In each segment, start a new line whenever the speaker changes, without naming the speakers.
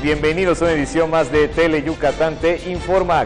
Bienvenidos a una edición más de Tele Yucatán Te Informa.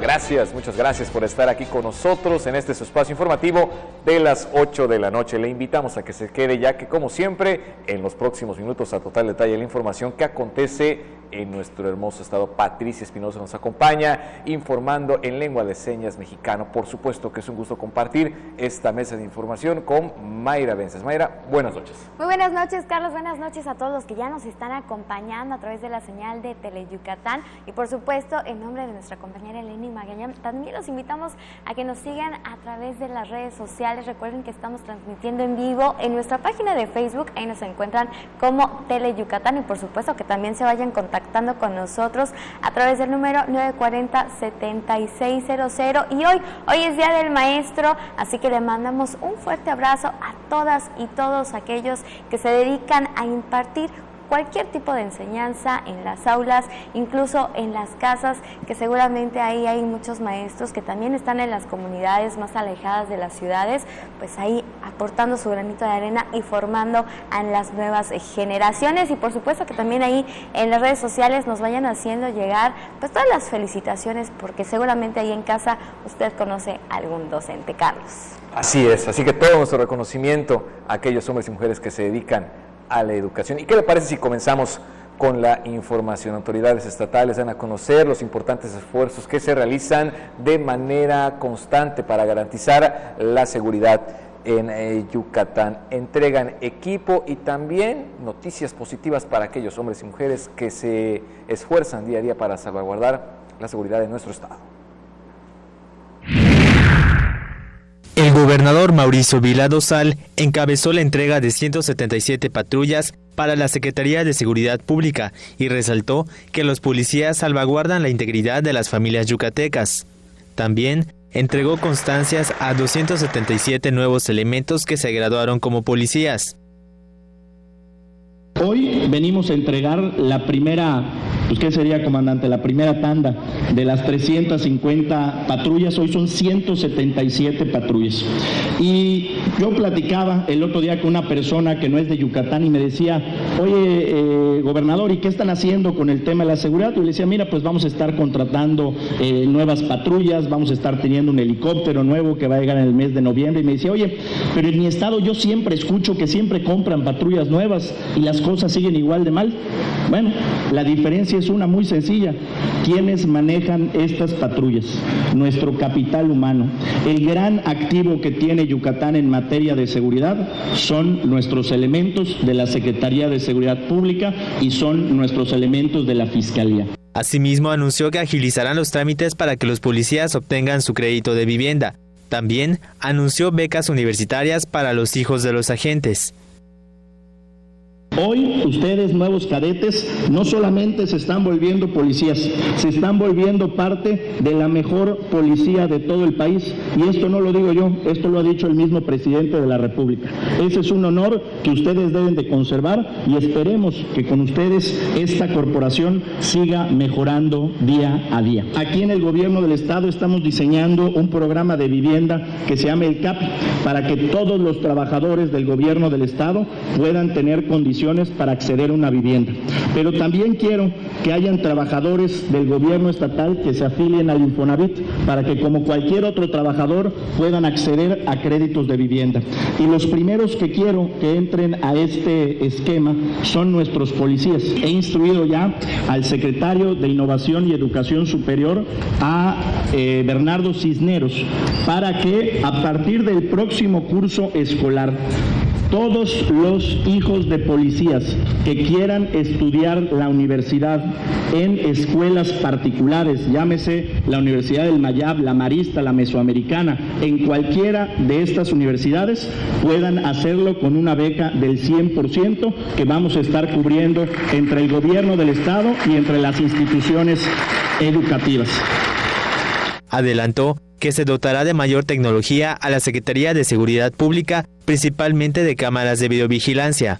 Muchas gracias por estar aquí con nosotros en este su espacio informativo de las 8 de la noche. Le invitamos a que se quede, ya que como siempre en los próximos minutos a total detalle la información que acontece en nuestro hermoso estado. Patricia Espinosa nos acompaña informando en lengua de señas mexicano. Por supuesto que es un gusto compartir esta mesa de información con Mayra Vences. Mayra, buenas noches.
Muy buenas noches, Carlos. Buenas noches a todos los que ya nos están acompañando a través de la señal de Tele Yucatán. Y por supuesto, en nombre de nuestra compañera Eleni Magañán, también los invitamos a que nos sigan a través de las redes sociales. Recuerden que estamos transmitiendo en vivo en nuestra página de Facebook. Ahí nos encuentran como Tele Yucatán. Y por supuesto que también se vayan contactando con nosotros a través del número 940-7600. Y hoy es Día del Maestro, así que le mandamos un fuerte abrazo a todas y todos aquellos que se dedican a impartir cualquier tipo de enseñanza en las aulas, incluso en las casas, que seguramente ahí hay muchos maestros que también están en las comunidades más alejadas de las ciudades, pues ahí aportando su granito de arena y formando a las nuevas generaciones. Y por supuesto que también ahí en las redes sociales nos vayan haciendo llegar pues todas las felicitaciones, porque seguramente ahí en casa usted conoce a algún docente, Carlos.
Así es, así que todo nuestro reconocimiento a aquellos hombres y mujeres que se dedican a la educación. ¿Y qué le parece si comenzamos con la información? Autoridades estatales dan a conocer los importantes esfuerzos que se realizan de manera constante para garantizar la seguridad en Yucatán. Entregan equipo y también noticias positivas para aquellos hombres y mujeres que se esfuerzan día a día para salvaguardar la seguridad de nuestro estado.
El gobernador Mauricio Vila Dosal encabezó la entrega de 177 patrullas para la Secretaría de Seguridad Pública y resaltó que los policías salvaguardan la integridad de las familias yucatecas. También entregó constancias a 277 nuevos elementos que se graduaron como policías.
Hoy venimos a entregar la primera, pues ¿qué sería, comandante? La primera tanda de las 350 patrullas. Hoy son 177 patrullas. Y yo platicaba el otro día con una persona que no es de Yucatán y me decía, oye, gobernador, ¿y qué están haciendo con el tema de la seguridad? Y yo le decía, mira, pues vamos a estar contratando nuevas patrullas, vamos a estar teniendo un helicóptero nuevo que va a llegar en el mes de noviembre. Y me decía, oye, pero en mi estado yo siempre escucho que siempre compran patrullas nuevas y las cosas siguen igual de mal. Bueno, la diferencia es una muy sencilla. ¿Quiénes manejan estas patrullas? Nuestro capital humano. El gran activo que tiene Yucatán en materia de seguridad son nuestros elementos de la Secretaría de Seguridad Pública y son nuestros elementos de la Fiscalía.
Asimismo, anunció que agilizarán los trámites para que los policías obtengan su crédito de vivienda. También anunció becas universitarias para los hijos de los agentes.
Hoy ustedes, nuevos cadetes, no solamente se están volviendo policías, se están volviendo parte de la mejor policía de todo el país. Y esto no lo digo yo, esto lo ha dicho el mismo presidente de la República. Ese es un honor que ustedes deben de conservar y esperemos que con ustedes esta corporación siga mejorando día a día. Aquí en el gobierno del estado estamos diseñando un programa de vivienda que se llama el CAPI, para que todos los trabajadores del gobierno del estado puedan tener condiciones para acceder a una vivienda. Pero también quiero que hayan trabajadores del gobierno estatal que se afilien al Infonavit para que, como cualquier otro trabajador, puedan acceder a créditos de vivienda. Y los primeros que quiero que entren a este esquema son nuestros policías. He instruido ya al secretario de Innovación y Educación Superior, a Bernardo Cisneros, para que a partir del próximo curso escolar todos los hijos de policías que quieran estudiar la universidad en escuelas particulares, llámese la Universidad del Mayab, la Marista, la Mesoamericana, en cualquiera de estas universidades, puedan hacerlo con una beca del 100% que vamos a estar cubriendo entre el gobierno del estado y entre las instituciones educativas.
Adelantó que se dotará de mayor tecnología a la Secretaría de Seguridad Pública, principalmente de cámaras de videovigilancia.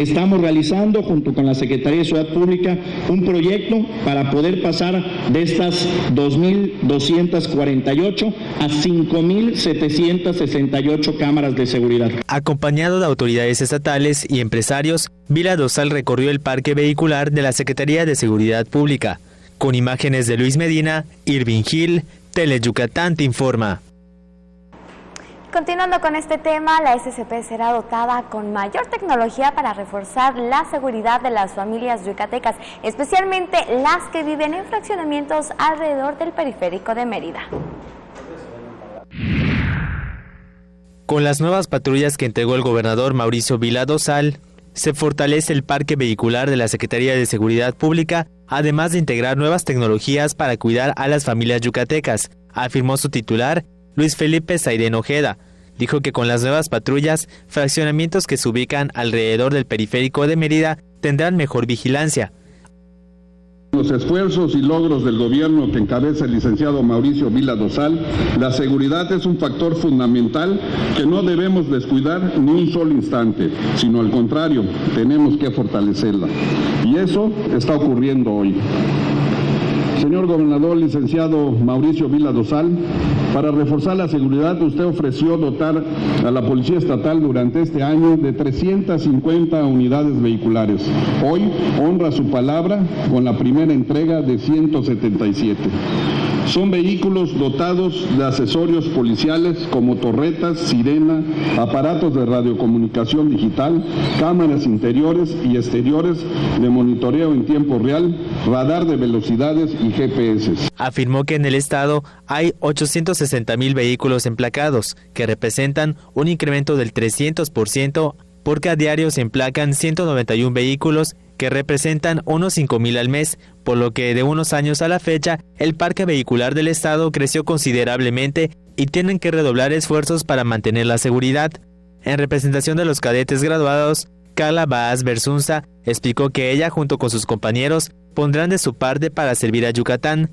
Estamos realizando, junto con la Secretaría de Seguridad Pública, un proyecto para poder pasar de estas 2.248 a 5.768 cámaras de seguridad.
Acompañado de autoridades estatales y empresarios, Vila Dosal recorrió el parque vehicular de la Secretaría de Seguridad Pública. Con imágenes de Luis Medina, Irving Gil, Teleyucatán te informa.
Continuando con este tema, la SCP será dotada con mayor tecnología para reforzar la seguridad de las familias yucatecas, especialmente las que viven en fraccionamientos alrededor del periférico de Mérida.
Con las nuevas patrullas que entregó el gobernador Mauricio Vila Dosal, se fortalece el parque vehicular de la Secretaría de Seguridad Pública, además de integrar nuevas tecnologías para cuidar a las familias yucatecas, afirmó su titular, Luis Felipe Saidén Ojeda. Dijo que con las nuevas patrullas, fraccionamientos que se ubican alrededor del periférico de Mérida tendrán mejor vigilancia.
Los esfuerzos y logros del gobierno que encabeza el licenciado Mauricio Vila Dosal, la seguridad es un factor fundamental que no debemos descuidar ni un solo instante, sino al contrario, tenemos que fortalecerla. Y eso está ocurriendo hoy. Señor gobernador, licenciado Mauricio Vila Dosal, para reforzar la seguridad, usted ofreció dotar a la Policía Estatal durante este año de 350 unidades vehiculares. Hoy honra su palabra con la primera entrega de 177. Son vehículos dotados de accesorios policiales como torretas, sirena, aparatos de radiocomunicación digital, cámaras interiores y exteriores de monitoreo en tiempo real, radar de velocidades y GPS.
Afirmó que en el estado hay 860,000 vehículos emplacados, que representan un incremento del 300%, porque a diario se emplacan 191 vehículos que representan unos 5,000 al mes, por lo que de unos años a la fecha, el parque vehicular del estado creció considerablemente y tienen que redoblar esfuerzos para mantener la seguridad. En representación de los cadetes graduados, Carla Baaz Bersunza explicó que ella junto con sus compañeros pondrán de su parte para servir a Yucatán.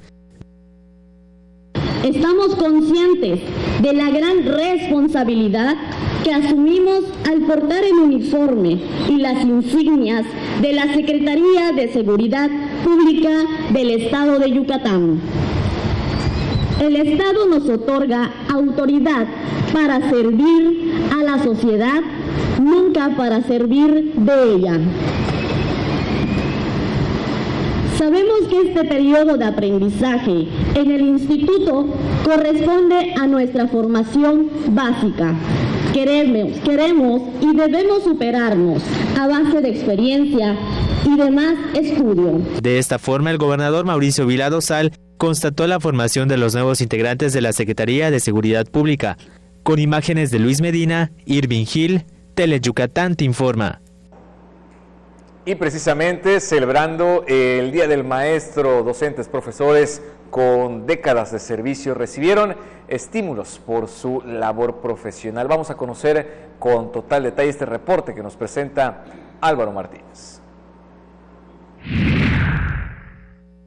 Estamos conscientes de la gran responsabilidad que asumimos al portar el uniforme y las insignias de la Secretaría de Seguridad Pública del Estado de Yucatán. El Estado nos otorga autoridad para servir a la sociedad, nunca para servir de ella. Sabemos que este periodo de aprendizaje en el instituto corresponde a nuestra formación básica. Queremos y debemos superarnos a base de experiencia y de más estudio.
De esta forma, el gobernador Mauricio Vila Dosal constató la formación de los nuevos integrantes de la Secretaría de Seguridad Pública. Con imágenes de Luis Medina, Irving Gil, Teleyucatán te informa.
Y precisamente celebrando el Día del Maestro, docentes, profesores con décadas de servicio recibieron estímulos por su labor profesional. Vamos a conocer con total detalle este reporte que nos presenta Álvaro Martínez.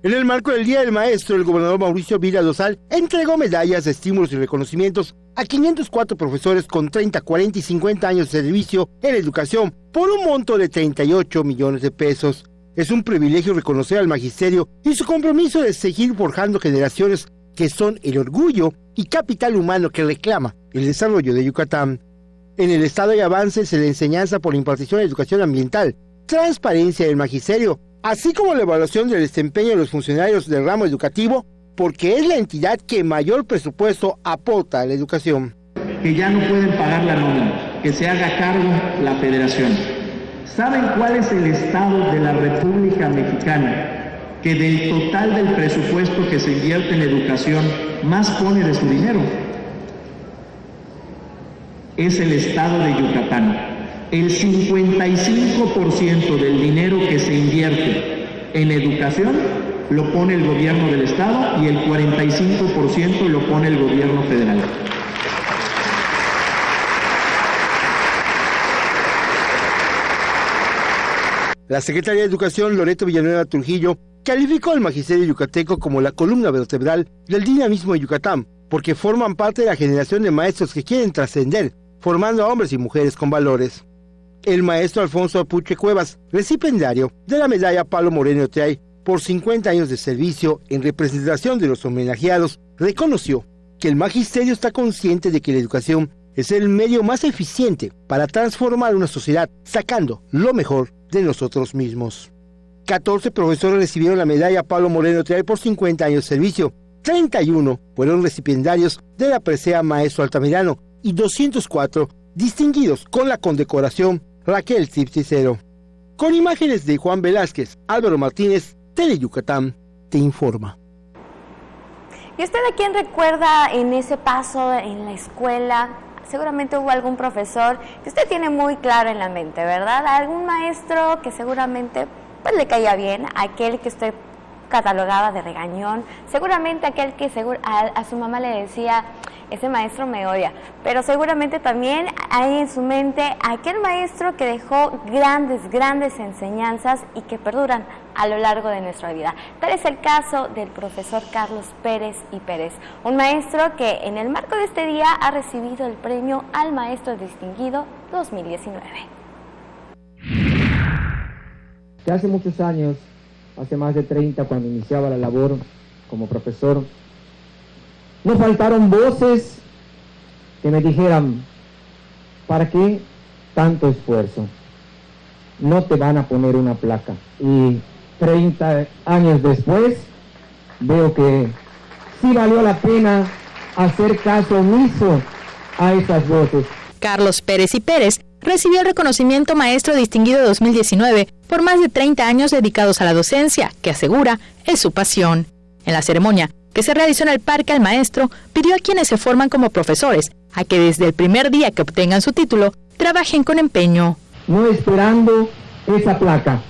En el marco del Día del Maestro, el gobernador Mauricio Vila Dosal entregó medallas, estímulos y reconocimientos a 504 profesores con 30, 40 y 50 años de servicio en educación por un monto de 38 millones de pesos. Es un privilegio reconocer al magisterio y su compromiso de seguir forjando generaciones que son el orgullo y capital humano que reclama el desarrollo de Yucatán. En el estado hay avances en la enseñanza por la impartición de educación ambiental, transparencia del magisterio, así como la evaluación del desempeño de los funcionarios del ramo educativo, porque es la entidad que mayor presupuesto aporta a la educación.
Que ya no pueden pagar la nómina, que se haga cargo la federación. ¿Saben cuál es el estado de la República Mexicana que del total del presupuesto que se invierte en educación más pone de su dinero? Es el estado de Yucatán. El 55% del dinero que se invierte en educación lo pone el gobierno del estado y el 45% lo pone el gobierno federal.
La secretaria de Educación, Loreto Villanueva Trujillo, calificó al magisterio yucateco como la columna vertebral del dinamismo de Yucatán, porque forman parte de la generación de maestros que quieren trascender, formando a hombres y mujeres con valores. El maestro Alfonso Apuche Cuevas, recipiendario de la medalla Pablo Moreno Otay por 50 años de servicio en representación de los homenajeados, reconoció que el magisterio está consciente de que la educación es el medio más eficiente para transformar una sociedad, sacando lo mejor de nosotros mismos. 14 profesores recibieron la medalla Pablo Moreno Otay por 50 años de servicio, 31 fueron recipiendarios de la presea Maestro Altamirano y 204 distinguidos con la condecoración Raquel Cipcicero. Con imágenes de Juan Velázquez, Álvaro Martínez, Teleyucatán te informa.
¿Y usted a quién recuerda en ese paso en la escuela? Seguramente hubo algún profesor que usted tiene muy claro en la mente, ¿verdad? Algún maestro que seguramente pues le caía bien, aquel que usted catalogaba de regañón, seguramente aquel que a su mamá le decía, ese maestro me odia, pero seguramente también hay en su mente aquel maestro que dejó grandes enseñanzas y que perduran a lo largo de nuestra vida. Tal es el caso del profesor Carlos Pérez y Pérez, un maestro que en el marco de este día ha recibido el premio al Maestro Distinguido 2019.
Que hace muchos años, hace más de 30, cuando iniciaba la labor como profesor, no faltaron voces que me dijeran, ¿para qué tanto esfuerzo? No te van a poner una placa. Y 30 años después, veo que sí valió la pena hacer caso omiso a esas voces.
Carlos Pérez y Pérez recibió el reconocimiento Maestro Distinguido 2019 por más de 30 años dedicados a la docencia, que asegura es su pasión. En la ceremonia, que se realizó en el Parque al Maestro, pidió a quienes se forman como profesores a que desde el primer día que obtengan su título, trabajen con empeño.
No esperando esa placa,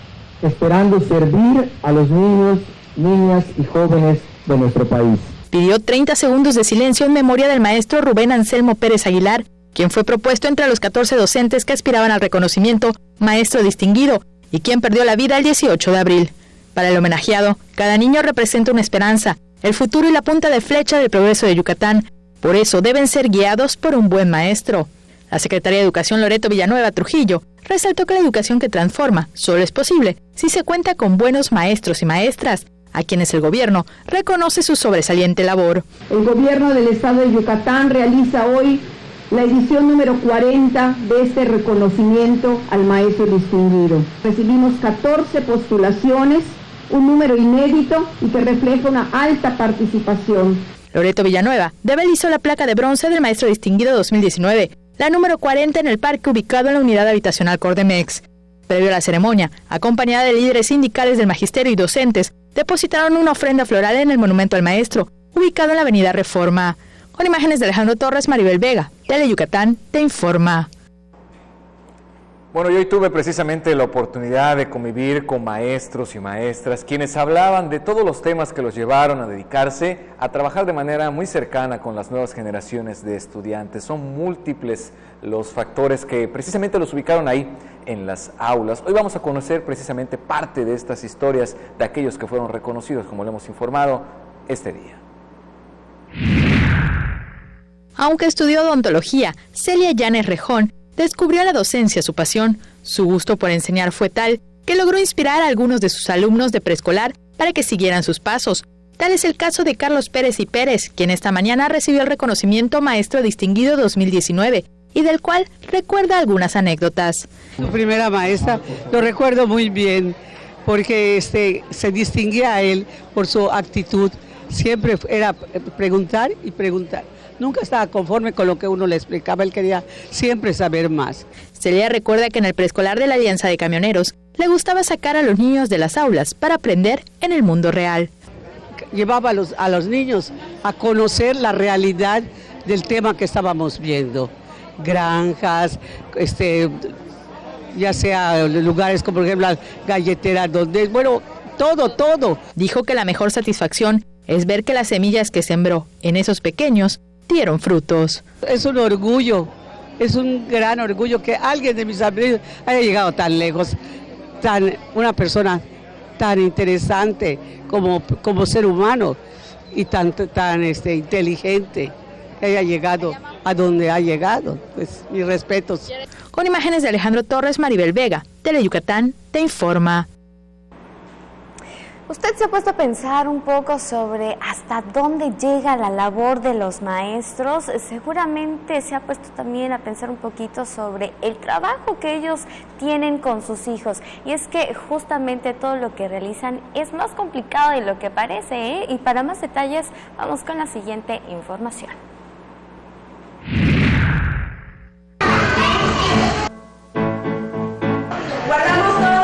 esperando servir a los niños, niñas y jóvenes de nuestro país.
Pidió 30 segundos de silencio en memoria del maestro Rubén Anselmo Pérez Aguilar, quien fue propuesto entre los 14 docentes que aspiraban al reconocimiento Maestro Distinguido y quien perdió la vida el 18 de abril. Para el homenajeado, cada niño representa una esperanza, el futuro y la punta de flecha del progreso de Yucatán. Por eso deben ser guiados por un buen maestro. La secretaria de Educación Loreto Villanueva Trujillo resaltó que la educación que transforma solo es posible si se cuenta con buenos maestros y maestras, a quienes el gobierno reconoce su sobresaliente labor.
El gobierno del estado de Yucatán realiza hoy la edición número 40 de este reconocimiento al maestro distinguido. Recibimos 14 postulaciones, un número inédito y que refleja una alta participación.
Loreto Villanueva develizó la placa de bronce del Maestro Distinguido 2019, la número 40 en el parque ubicado en la unidad habitacional Cordemex. Previo a la ceremonia, acompañada de líderes sindicales del magisterio y docentes, depositaron una ofrenda floral en el monumento al maestro, ubicado en la avenida Reforma. Con imágenes de Alejandro Torres, Maribel Vega, Teleyucatán te informa.
Bueno, yo hoy tuve precisamente la oportunidad de convivir con maestros y maestras, quienes hablaban de todos los temas que los llevaron a dedicarse a trabajar de manera muy cercana con las nuevas generaciones de estudiantes. Son múltiples los factores que precisamente los ubicaron ahí en las aulas. Hoy vamos a conocer precisamente parte de estas historias de aquellos que fueron reconocidos, como lo hemos informado este día.
Aunque estudió odontología, Celia Llanes Rejón descubrió la docencia su pasión. Su gusto por enseñar fue tal que logró inspirar a algunos de sus alumnos de preescolar para que siguieran sus pasos. Tal es el caso de Carlos Pérez y Pérez, quien esta mañana recibió el reconocimiento Maestro Distinguido 2019 y del cual recuerda algunas anécdotas.
Su primera maestra lo recuerdo muy bien porque se distinguía a él por su actitud. Siempre era preguntar y preguntar. Nunca estaba conforme con lo que uno le explicaba, él quería siempre saber más.
Celia recuerda que en el preescolar de la Alianza de Camioneros le gustaba sacar a los niños de las aulas para aprender en el mundo real.
Llevaba a los niños a conocer la realidad del tema que estábamos viendo. Granjas, ya sea lugares como por ejemplo las galleteras, donde, bueno, todo.
Dijo que la mejor satisfacción es ver que las semillas que sembró en esos pequeños dieron frutos.
Es un orgullo, es un gran orgullo que alguien de mis amigos haya llegado tan lejos, una persona tan interesante como ser humano y tan inteligente. que haya llegado a donde ha llegado. Pues mis respetos.
Con imágenes de Alejandro Torres, Maribel Vega, Teleyucatán, te informa.
¿Usted se ha puesto a pensar un poco sobre hasta dónde llega la labor de los maestros? Seguramente se ha puesto también a pensar un poquito sobre el trabajo que ellos tienen con sus hijos. Y es que justamente todo lo que realizan es más complicado de lo que parece, ¿eh? Y para más detalles, vamos con la siguiente información.
Guardamos todo.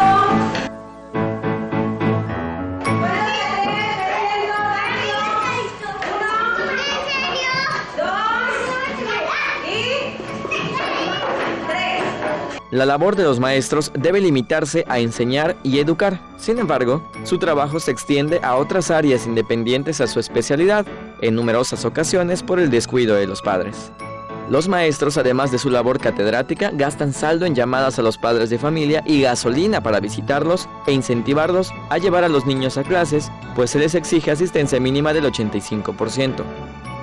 La labor de los maestros debe limitarse a enseñar y educar. Sin embargo, su trabajo se extiende a otras áreas independientes a su especialidad, en numerosas ocasiones por el descuido de los padres. Los maestros, además de su labor catedrática, gastan saldo en llamadas a los padres de familia y gasolina para visitarlos e incentivarlos a llevar a los niños a clases, pues se les exige asistencia mínima del 85%.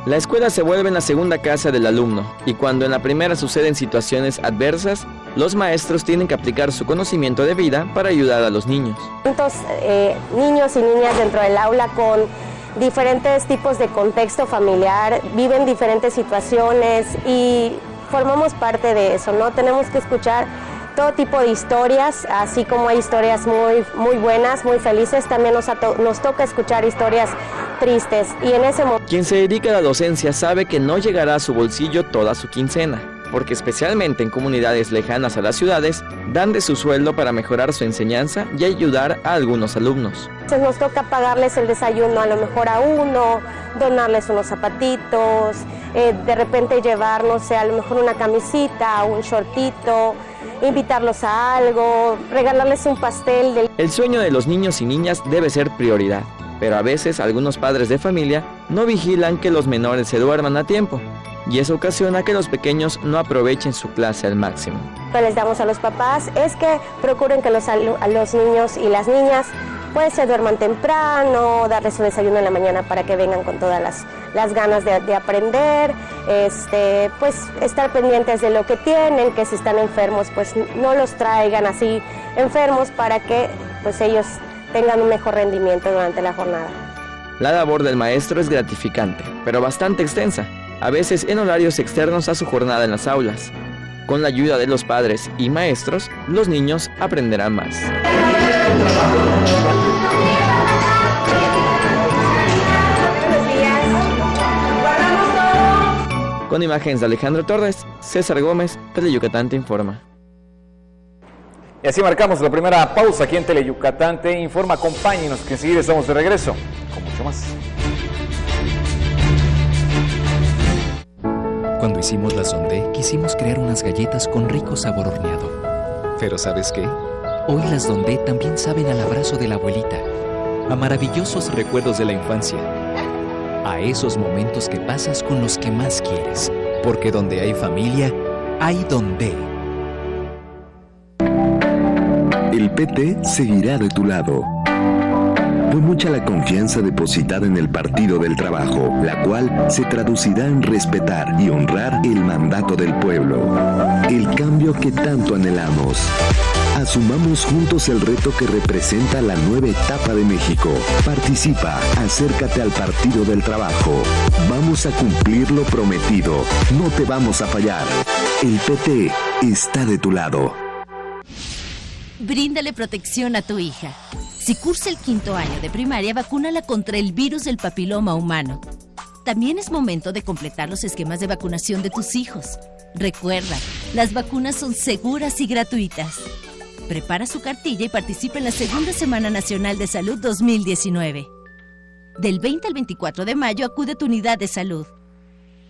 La escuela se vuelve la segunda casa del alumno, y cuando en la primera suceden situaciones adversas, los maestros tienen que aplicar su conocimiento de vida para ayudar a los niños.
Tantos niños y niñas dentro del aula con diferentes tipos de contexto familiar, viven diferentes situaciones y formamos parte de eso, ¿no? Tenemos que escuchar todo tipo de historias, así como hay historias muy buenas, muy felices, también nos toca escuchar historias tristes. Y en ese momento,
quien se dedica a la docencia sabe que no llegará a su bolsillo toda su quincena, porque especialmente en comunidades lejanas a las ciudades, dan de su sueldo para mejorar su enseñanza y ayudar a algunos alumnos.
Entonces nos toca pagarles el desayuno a lo mejor a uno, donarles unos zapatitos, de repente llevar, no sé, a lo mejor una camisita, un shortito, invitarlos a algo, regalarles un pastel.
El sueño de los niños y niñas debe ser prioridad, pero a veces algunos padres de familia no vigilan que los menores se duerman a tiempo, y eso ocasiona que los pequeños no aprovechen su clase al máximo.
Lo que les damos a los papás es que procuren que los niños y las niñas pues se duerman temprano, darles un desayuno en la mañana para que vengan con todas las ganas de aprender, pues estar pendientes de lo que tienen, que si están enfermos pues no los traigan así enfermos para que pues ellos tengan un mejor rendimiento durante la jornada.
La labor del maestro es gratificante, pero bastante extensa, a veces en horarios externos a su jornada en las aulas. Con la ayuda de los padres y maestros, los niños aprenderán más. Con imágenes de Alejandro Torres, César Gómez, Teleyucatán te informa.
Y así marcamos la primera pausa aquí en Teleyucatán te informa. Acompáñenos que enseguida estamos de regreso con mucho más.
Cuando hicimos la Sondé, quisimos crear unas galletas con rico sabor horneado. Pero ¿sabes qué? Hoy las Dondé también saben al abrazo de la abuelita, a maravillosos recuerdos de la infancia, a esos momentos que pasas con los que más quieres. Porque donde hay familia, hay Dondé.
El PT seguirá de tu lado. Fue mucha la confianza depositada en el Partido del Trabajo, la cual se traducirá en respetar y honrar el mandato del pueblo. El cambio que tanto anhelamos. Asumamos juntos el reto que representa la nueva etapa de México. Participa, acércate al Partido del Trabajo. Vamos a cumplir lo prometido. No te vamos a fallar. El PT está de tu lado.
Bríndale protección a tu hija. Si cursa el 5º año de primaria, vacúnala contra el virus del papiloma humano. También es momento de completar los esquemas de vacunación de tus hijos. Recuerda, las vacunas son seguras y gratuitas. Prepara su cartilla y participa en la Segunda Semana Nacional de Salud 2019. Del 20 al 24 de mayo acude a tu unidad de salud.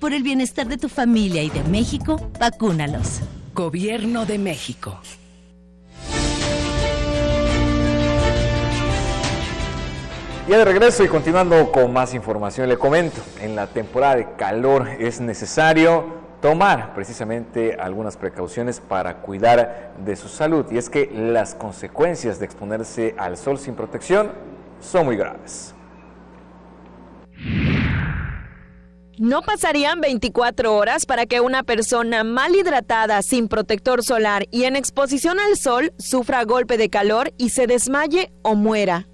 Por el bienestar de tu familia y de México, vacúnalos.
Gobierno de México.
Ya de regreso y continuando con más información, le comento, en la temporada de calor es necesario tomar precisamente algunas precauciones para cuidar de su salud, y es que las consecuencias de exponerse al sol sin protección son muy graves.
No pasarían 24 horas para que una persona mal hidratada, sin protector solar y en exposición al sol sufra golpe de calor y se desmaye o muera.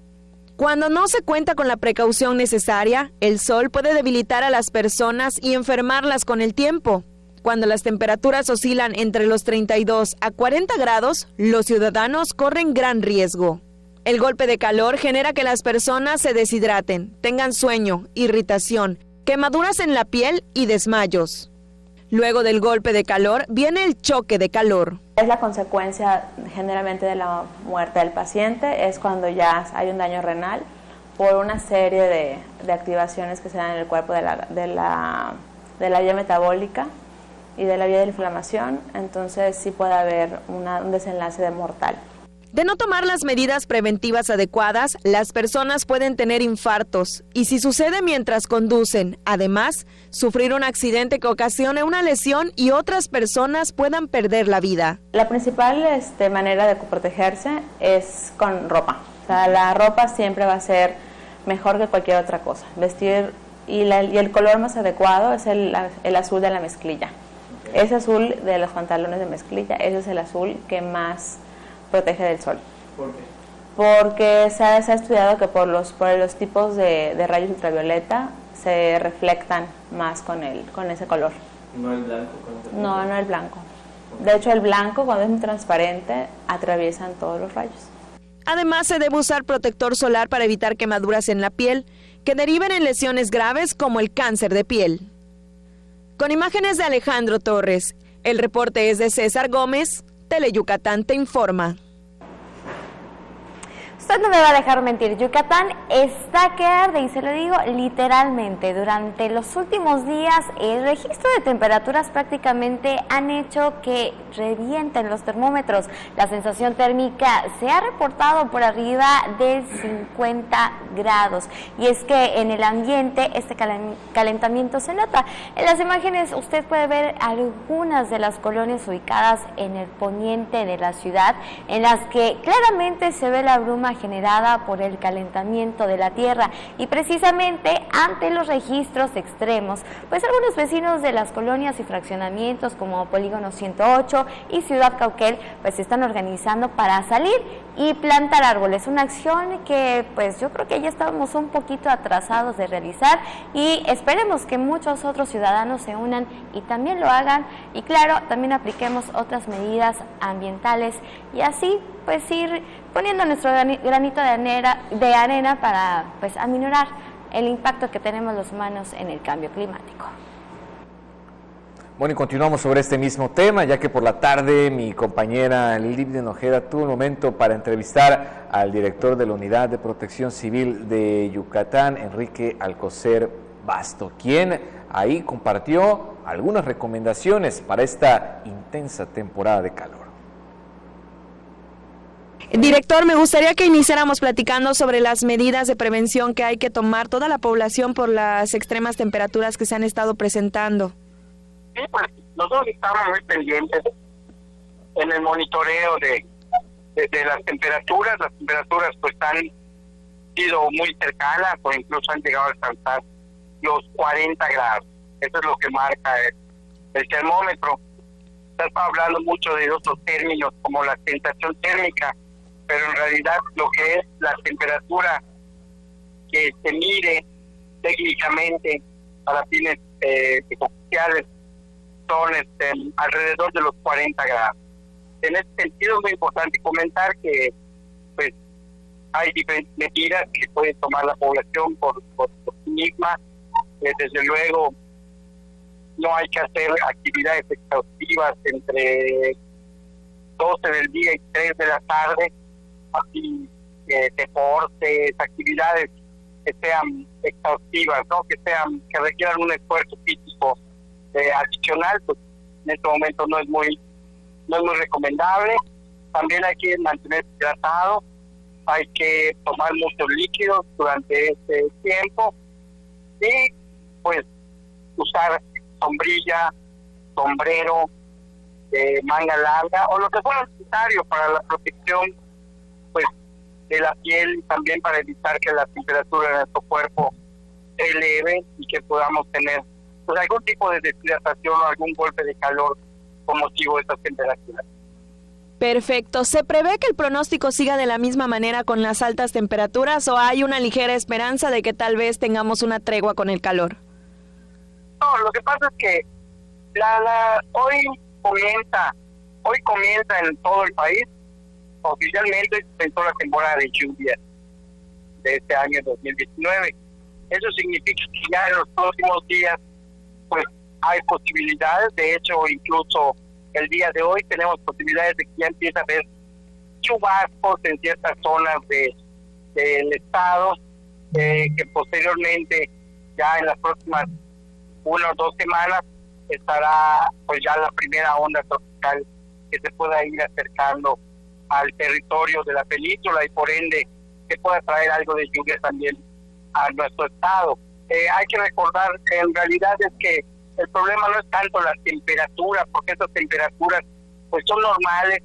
Cuando no se cuenta con la precaución necesaria, el sol puede debilitar a las personas y enfermarlas con el tiempo. Cuando las temperaturas oscilan entre los 32 a 40 grados, los ciudadanos corren gran riesgo. El golpe de calor genera que las personas se deshidraten, tengan sueño, irritación, quemaduras en la piel y desmayos. Luego del golpe de calor viene el choque de calor.
Es la consecuencia generalmente de la muerte del paciente, es cuando ya hay un daño renal por una serie de activaciones que se dan en el cuerpo de la vía metabólica y de la vía de la inflamación, entonces sí puede haber un desenlace de mortal.
De no tomar las medidas preventivas adecuadas, las personas pueden tener infartos y si sucede mientras conducen, además, sufrir un accidente que ocasione una lesión y otras personas puedan perder la vida.
La principal manera de protegerse es con ropa. O sea, la ropa siempre va a ser mejor que cualquier otra cosa. Vestir y el color más adecuado es el azul de la mezclilla. Ese azul de los pantalones de mezclilla, ese es el azul que más protege del sol.
¿Por qué?
Porque se ha estudiado que por los tipos de rayos ultravioleta se reflectan más con ese color.
¿No el blanco?
No el blanco. De hecho, el blanco, cuando es muy transparente, atraviesan todos los rayos.
Además, se debe usar protector solar para evitar quemaduras en la piel, que deriven en lesiones graves como el cáncer de piel. Con imágenes de Alejandro Torres, el reporte es de César Gómez, Teleyucatán te informa.
Usted no me va a dejar mentir, Yucatán está que arde y se lo digo literalmente. Durante los últimos días el registro de temperaturas prácticamente han hecho que revienten los termómetros. La sensación térmica se ha reportado por arriba de 50 grados y es que en el ambiente este calentamiento se nota. En las imágenes usted puede ver algunas de las colonias ubicadas en el poniente de la ciudad en las que claramente se ve la bruma generada por el calentamiento de la tierra y precisamente ante los registros extremos, pues algunos vecinos de las colonias y fraccionamientos como Polígono 108 y Ciudad Cauquel pues se están organizando para salir y plantar árboles, una acción que pues yo creo que ya estábamos un poquito atrasados de realizar y esperemos que muchos otros ciudadanos se unan y también lo hagan y claro, también apliquemos otras medidas ambientales y así pues ir poniendo nuestro granito de arena para pues aminorar el impacto que tenemos los humanos en el cambio climático.
Bueno, y continuamos sobre este mismo tema, ya que por la tarde mi compañera Livia Ojeda tuvo un momento para entrevistar al director de la Unidad de Protección Civil de Yucatán, Enrique Alcocer Basto, quien ahí compartió algunas recomendaciones para esta intensa temporada de calor.
Director, me gustaría que iniciáramos platicando sobre las medidas de prevención que hay que tomar toda la población por las extremas temperaturas que se han estado presentando.
Sí, pues nosotros estamos muy pendientes en el monitoreo de las temperaturas. Las temperaturas pues han sido muy cercanas o incluso han llegado a alcanzar los 40 grados. Eso es lo que marca el termómetro. Se está hablando mucho de otros términos como la sensación térmica, pero en realidad lo que es la temperatura que se mide técnicamente para fines oficiales son alrededor de los 40 grados. En ese sentido es muy importante comentar que pues hay diferentes medidas que puede tomar la población por sí misma. Desde luego no hay que hacer actividades exhaustivas entre 12 del día y 3 de la tarde, así deportes, actividades que sean exhaustivas, ¿no? que requieran un esfuerzo físico adicional, pues en este momento no es muy recomendable. También hay que mantenerse hidratado, hay que tomar muchos líquidos durante este tiempo y pues usar sombrilla, sombrero, manga larga o lo que fuera necesario para la protección pues de la piel y también para evitar que la temperatura de nuestro cuerpo se eleve y que podamos tener pues algún tipo de deshidratación o algún golpe de calor con motivo de estas temperaturas.
Perfecto. ¿Se prevé que el pronóstico siga de la misma manera con las altas temperaturas o hay una ligera esperanza de que tal vez tengamos una tregua con el calor?
No, lo que pasa es que hoy comienza en todo el país, oficialmente comenzó la temporada de lluvia de este año 2019. Eso significa que ya en los próximos días pues hay posibilidades, de hecho incluso el día de hoy tenemos posibilidades de que ya empiece a haber chubascos en ciertas zonas del estado, que posteriormente ya en las próximas 1 o 2 semanas estará pues ya la primera onda tropical que se pueda ir acercando al territorio de la península y por ende que pueda traer algo de lluvia también a nuestro estado. Hay que recordar que en realidad es que el problema no es tanto la temperatura, porque esas temperaturas pues son normales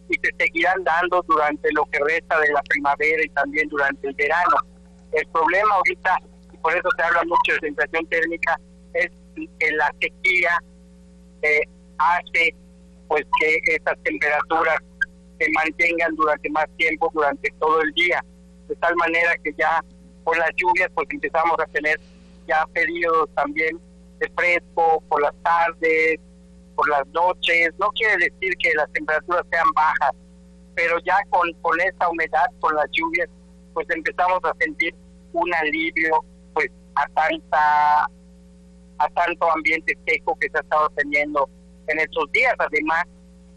y se seguirán dando durante lo que resta de la primavera y también durante el verano. El problema ahorita, y por eso se habla mucho de sensación térmica, es que la sequía hace pues que estas temperaturas se mantengan durante más tiempo, durante todo el día, de tal manera que ya con las lluvias pues empezamos a tener ya periodos también de fresco por las tardes, por las noches. No quiere decir que las temperaturas sean bajas, pero ya con esta humedad, con las lluvias, pues empezamos a sentir un alivio pues a tanto ambiente seco que se ha estado teniendo en estos días, además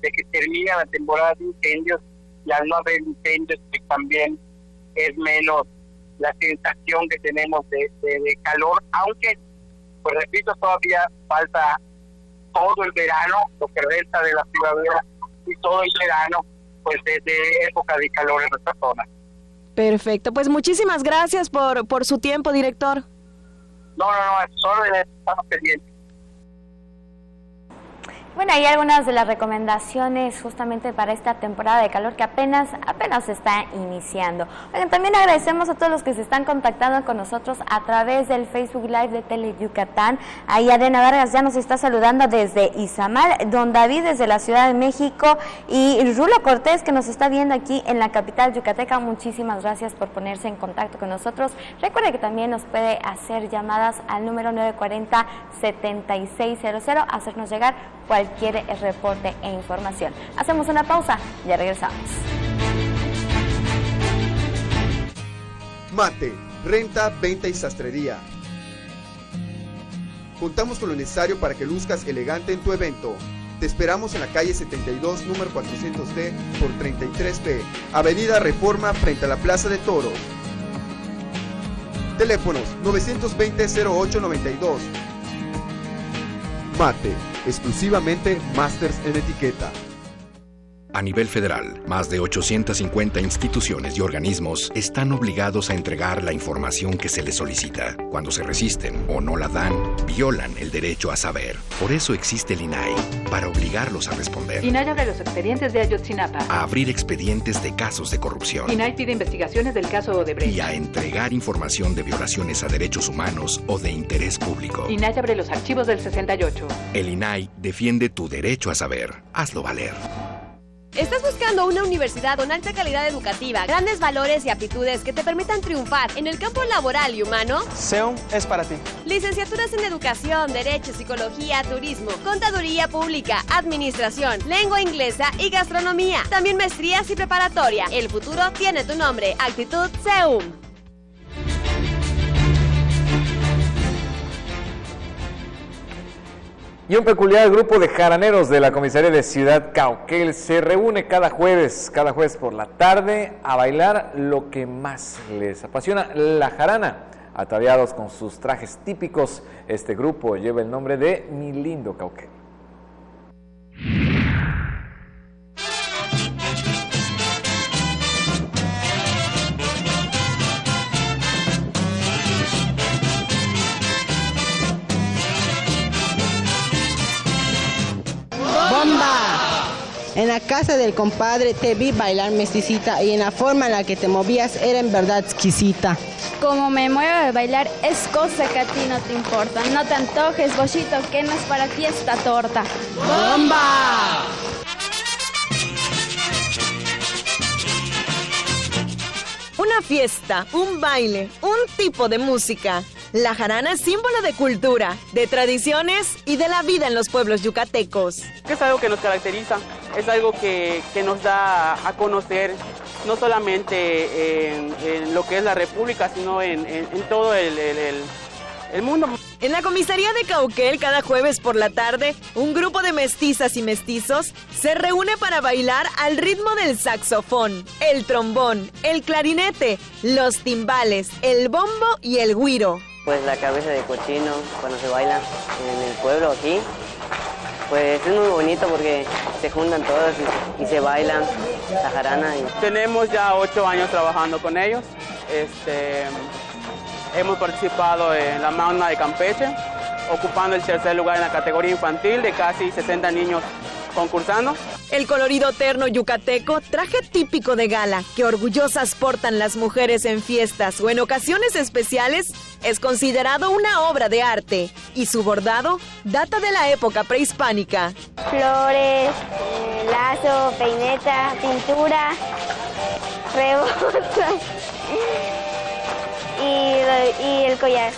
de que termina la temporada de incendios y al no haber incendios pues también es menos la sensación que tenemos de calor, aunque pues repito, todavía falta todo el verano, lo que resta de la primavera y todo el verano, pues de época de calor en nuestra zona.
Perfecto, pues muchísimas gracias por su tiempo, director.
No, solo estamos pendientes.
Bueno, hay algunas de las recomendaciones justamente para esta temporada de calor que apenas está iniciando. Bueno, también agradecemos a todos los que se están contactando con nosotros a través del Facebook Live de Tele Yucatán. Ahí Adriana Vargas ya nos está saludando desde Izamal, don David desde la Ciudad de México y Rulo Cortés que nos está viendo aquí en la capital yucateca. Muchísimas gracias por ponerse en contacto con nosotros. Recuerde que también nos puede hacer llamadas al número 940-7600, hacernos llegar cualquier reporte e información. Hacemos una pausa, ya regresamos.
Mate, renta, venta y sastrería. Contamos con lo necesario para que luzcas elegante en tu evento. Te esperamos en la calle 72, número 400D por 33B, Avenida Reforma frente a la Plaza de Toros. Teléfonos 920-0892. Mate, exclusivamente Masters en etiqueta.
A nivel federal, más de 850 instituciones y organismos están obligados a entregar la información que se les solicita. Cuando se resisten o no la dan, violan el derecho a saber. Por eso existe el INAI, para obligarlos a responder.
INAI abre los expedientes de Ayotzinapa.
A abrir expedientes de casos de corrupción.
INAI pide investigaciones del caso Odebrecht.
Y a entregar información de violaciones a derechos humanos o de interés público.
INAI abre los archivos del 68.
El INAI defiende tu derecho a saber. Hazlo valer.
¿Estás buscando una universidad con alta calidad educativa, grandes valores y aptitudes que te permitan triunfar en el campo laboral y humano?
CEUM es para ti.
Licenciaturas en Educación, Derecho, Psicología, Turismo, Contaduría Pública, Administración, Lengua Inglesa y Gastronomía. También maestrías y preparatoria. El futuro tiene tu nombre. Actitud CEUM.
Y un peculiar grupo de jaraneros de la comisaría de Ciudad Cauquel se reúne cada jueves por la tarde a bailar lo que más les apasiona, la jarana. Ataviados con sus trajes típicos, este grupo lleva el nombre de Mi Lindo Cauquel.
En la casa del compadre te vi bailar mesticita y en la forma en la que te movías era en verdad exquisita.
Como me muevo de bailar es cosa que a ti no te importa. No te antojes, bochito, que no es para ti esta torta.
¡Bomba!
Una fiesta, un baile, un tipo de música. La jarana es símbolo de cultura, de tradiciones y de la vida en los pueblos yucatecos.
Es algo que nos caracteriza, es algo que nos da a conocer no solamente en lo que es la República, sino en todo el mundo.
En la comisaría de Cauquel, cada jueves por la tarde, un grupo de mestizas y mestizos se reúne para bailar al ritmo del saxofón, el trombón, el clarinete, los timbales, el bombo y el güiro.
Pues la cabeza de cochino, cuando se baila en el pueblo aquí, pues es muy bonito porque se juntan todos y se bailan la jarana.
Tenemos ya 8 años trabajando con ellos. Hemos participado en la Magna de Campeche, ocupando el 3er lugar en la categoría infantil de casi 60 niños concursando.
El colorido terno yucateco, traje típico de gala que orgullosas portan las mujeres en fiestas o en ocasiones especiales, es considerado una obra de arte y su bordado data de la época prehispánica.
Flores, lazo, peineta, pintura, rebozo y el collar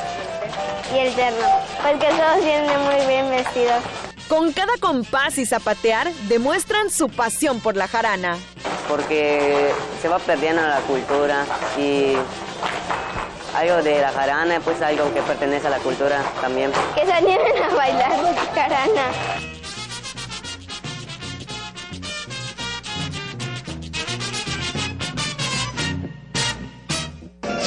y el terno, porque todos vienen muy bien vestidos.
Con cada compás y zapatear demuestran su pasión por la jarana.
Porque se va perdiendo la cultura y algo de la jarana, pues algo que pertenece a la cultura también.
Que se animen a bailar jarana.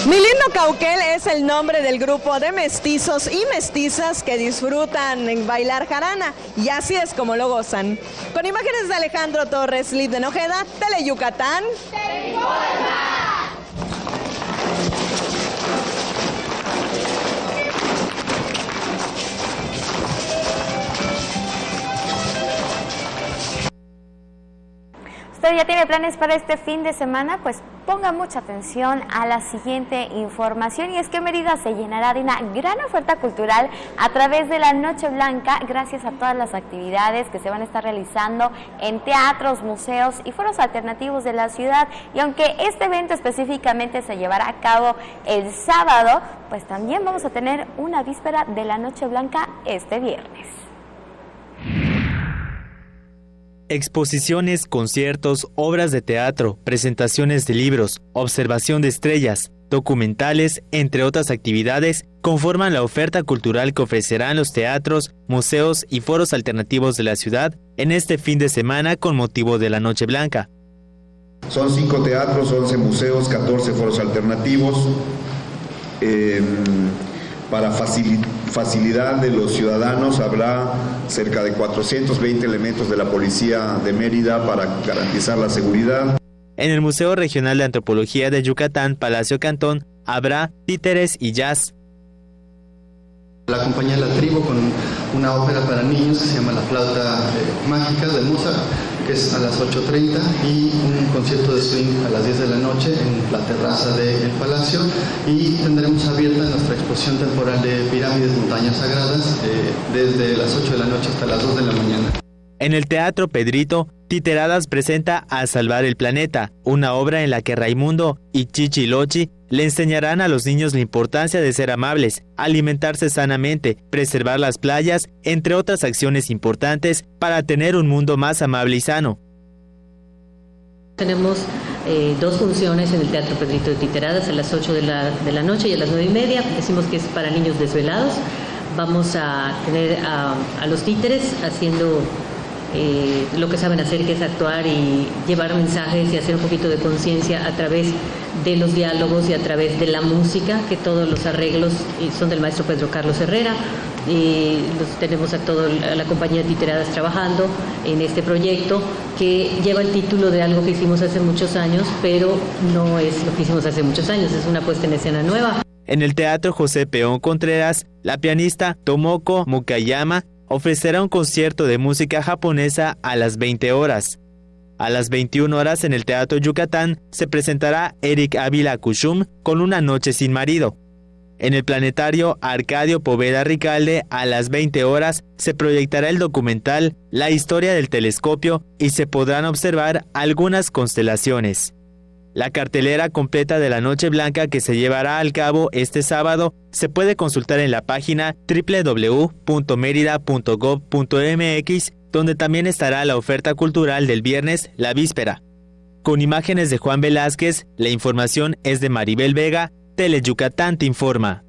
Mi lindo Cauquel es el nombre del grupo de mestizos y mestizas que disfrutan en bailar jarana y así es como lo gozan. Con imágenes de Alejandro Torres, Liv de Nojeda, Tele Yucatán. ¡Te informa!
¿Usted ya tiene planes para este fin de semana? Pues ponga mucha atención a la siguiente información, y es que Mérida se llenará de una gran oferta cultural a través de la Noche Blanca, gracias a todas las actividades que se van a estar realizando en teatros, museos y foros alternativos de la ciudad. Y aunque este evento específicamente se llevará a cabo el sábado, pues también vamos a tener una víspera de la Noche Blanca este viernes.
Exposiciones, conciertos, obras de teatro, presentaciones de libros, observación de estrellas, documentales, entre otras actividades, conforman la oferta cultural que ofrecerán los teatros, museos y foros alternativos de la ciudad en este fin de semana con motivo de la Noche Blanca.
Son 5 teatros, 11 museos, 14 foros alternativos. Para facilidad de los ciudadanos habrá cerca de 420 elementos de la Policía de Mérida para garantizar la seguridad.
En el Museo Regional de Antropología de Yucatán, Palacio Cantón, habrá títeres y jazz.
La compañía La Tribu con una ópera para niños que se llama La Flauta Mágica de Mozart, que es a las 8:30, y un concierto de swing a las 10 de la noche en la terraza del Palacio, y tendremos abierta nuestra exposición temporal de pirámides, montañas sagradas, desde las 8 de la noche hasta las 2 de la mañana.
En el Teatro Pedrito, Titeradas presenta A Salvar el Planeta, una obra en la que Raimundo y Chichi Lochi le enseñarán a los niños la importancia de ser amables, alimentarse sanamente, preservar las playas, entre otras acciones importantes para tener un mundo más amable y sano.
Tenemos 2 funciones en el Teatro Pedrito de Titeradas a las 8 de la noche y a las 9:30. Decimos que es para niños desvelados. Vamos a tener a los títeres haciendo lo que saben hacer, que es actuar y llevar mensajes y hacer un poquito de conciencia a través de los diálogos y a través de la música, que todos los arreglos son del maestro Pedro Carlos Herrera. Y tenemos a toda la compañía de Titeradas trabajando en este proyecto que lleva el título de algo que hicimos hace muchos años, pero no es lo que hicimos hace muchos años, es una puesta en escena nueva.
En el Teatro José Peón Contreras, la pianista Tomoko Mukayama ofrecerá un concierto de música japonesa a las 20 horas. A las 21 horas en el Teatro Yucatán se presentará Eric Ávila Cushum con Una noche sin marido. En el Planetario Arcadio Poveda Ricalde a las 20 horas se proyectará el documental La historia del telescopio y se podrán observar algunas constelaciones. La cartelera completa de la Noche Blanca que se llevará al cabo este sábado se puede consultar en la página www.merida.gov.mx, donde también estará la oferta cultural del viernes, la víspera. Con imágenes de Juan Velázquez, la información es de Maribel Vega, Teleyucatán te informa.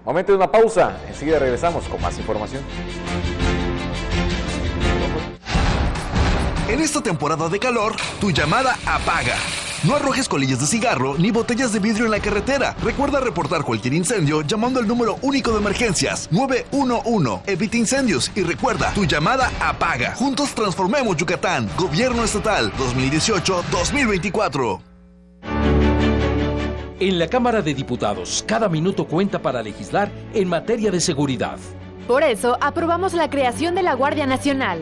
Momento de una pausa, enseguida regresamos con más información.
En esta temporada de calor, tu llamada apaga. No arrojes colillas de cigarro ni botellas de vidrio en la carretera. Recuerda reportar cualquier incendio llamando al número único de emergencias 911. Evita incendios y recuerda, tu llamada apaga. Juntos transformemos Yucatán. Gobierno Estatal 2018-2024.
En la Cámara de Diputados, cada minuto cuenta para legislar en materia de seguridad.
Por eso, aprobamos la creación de la Guardia Nacional,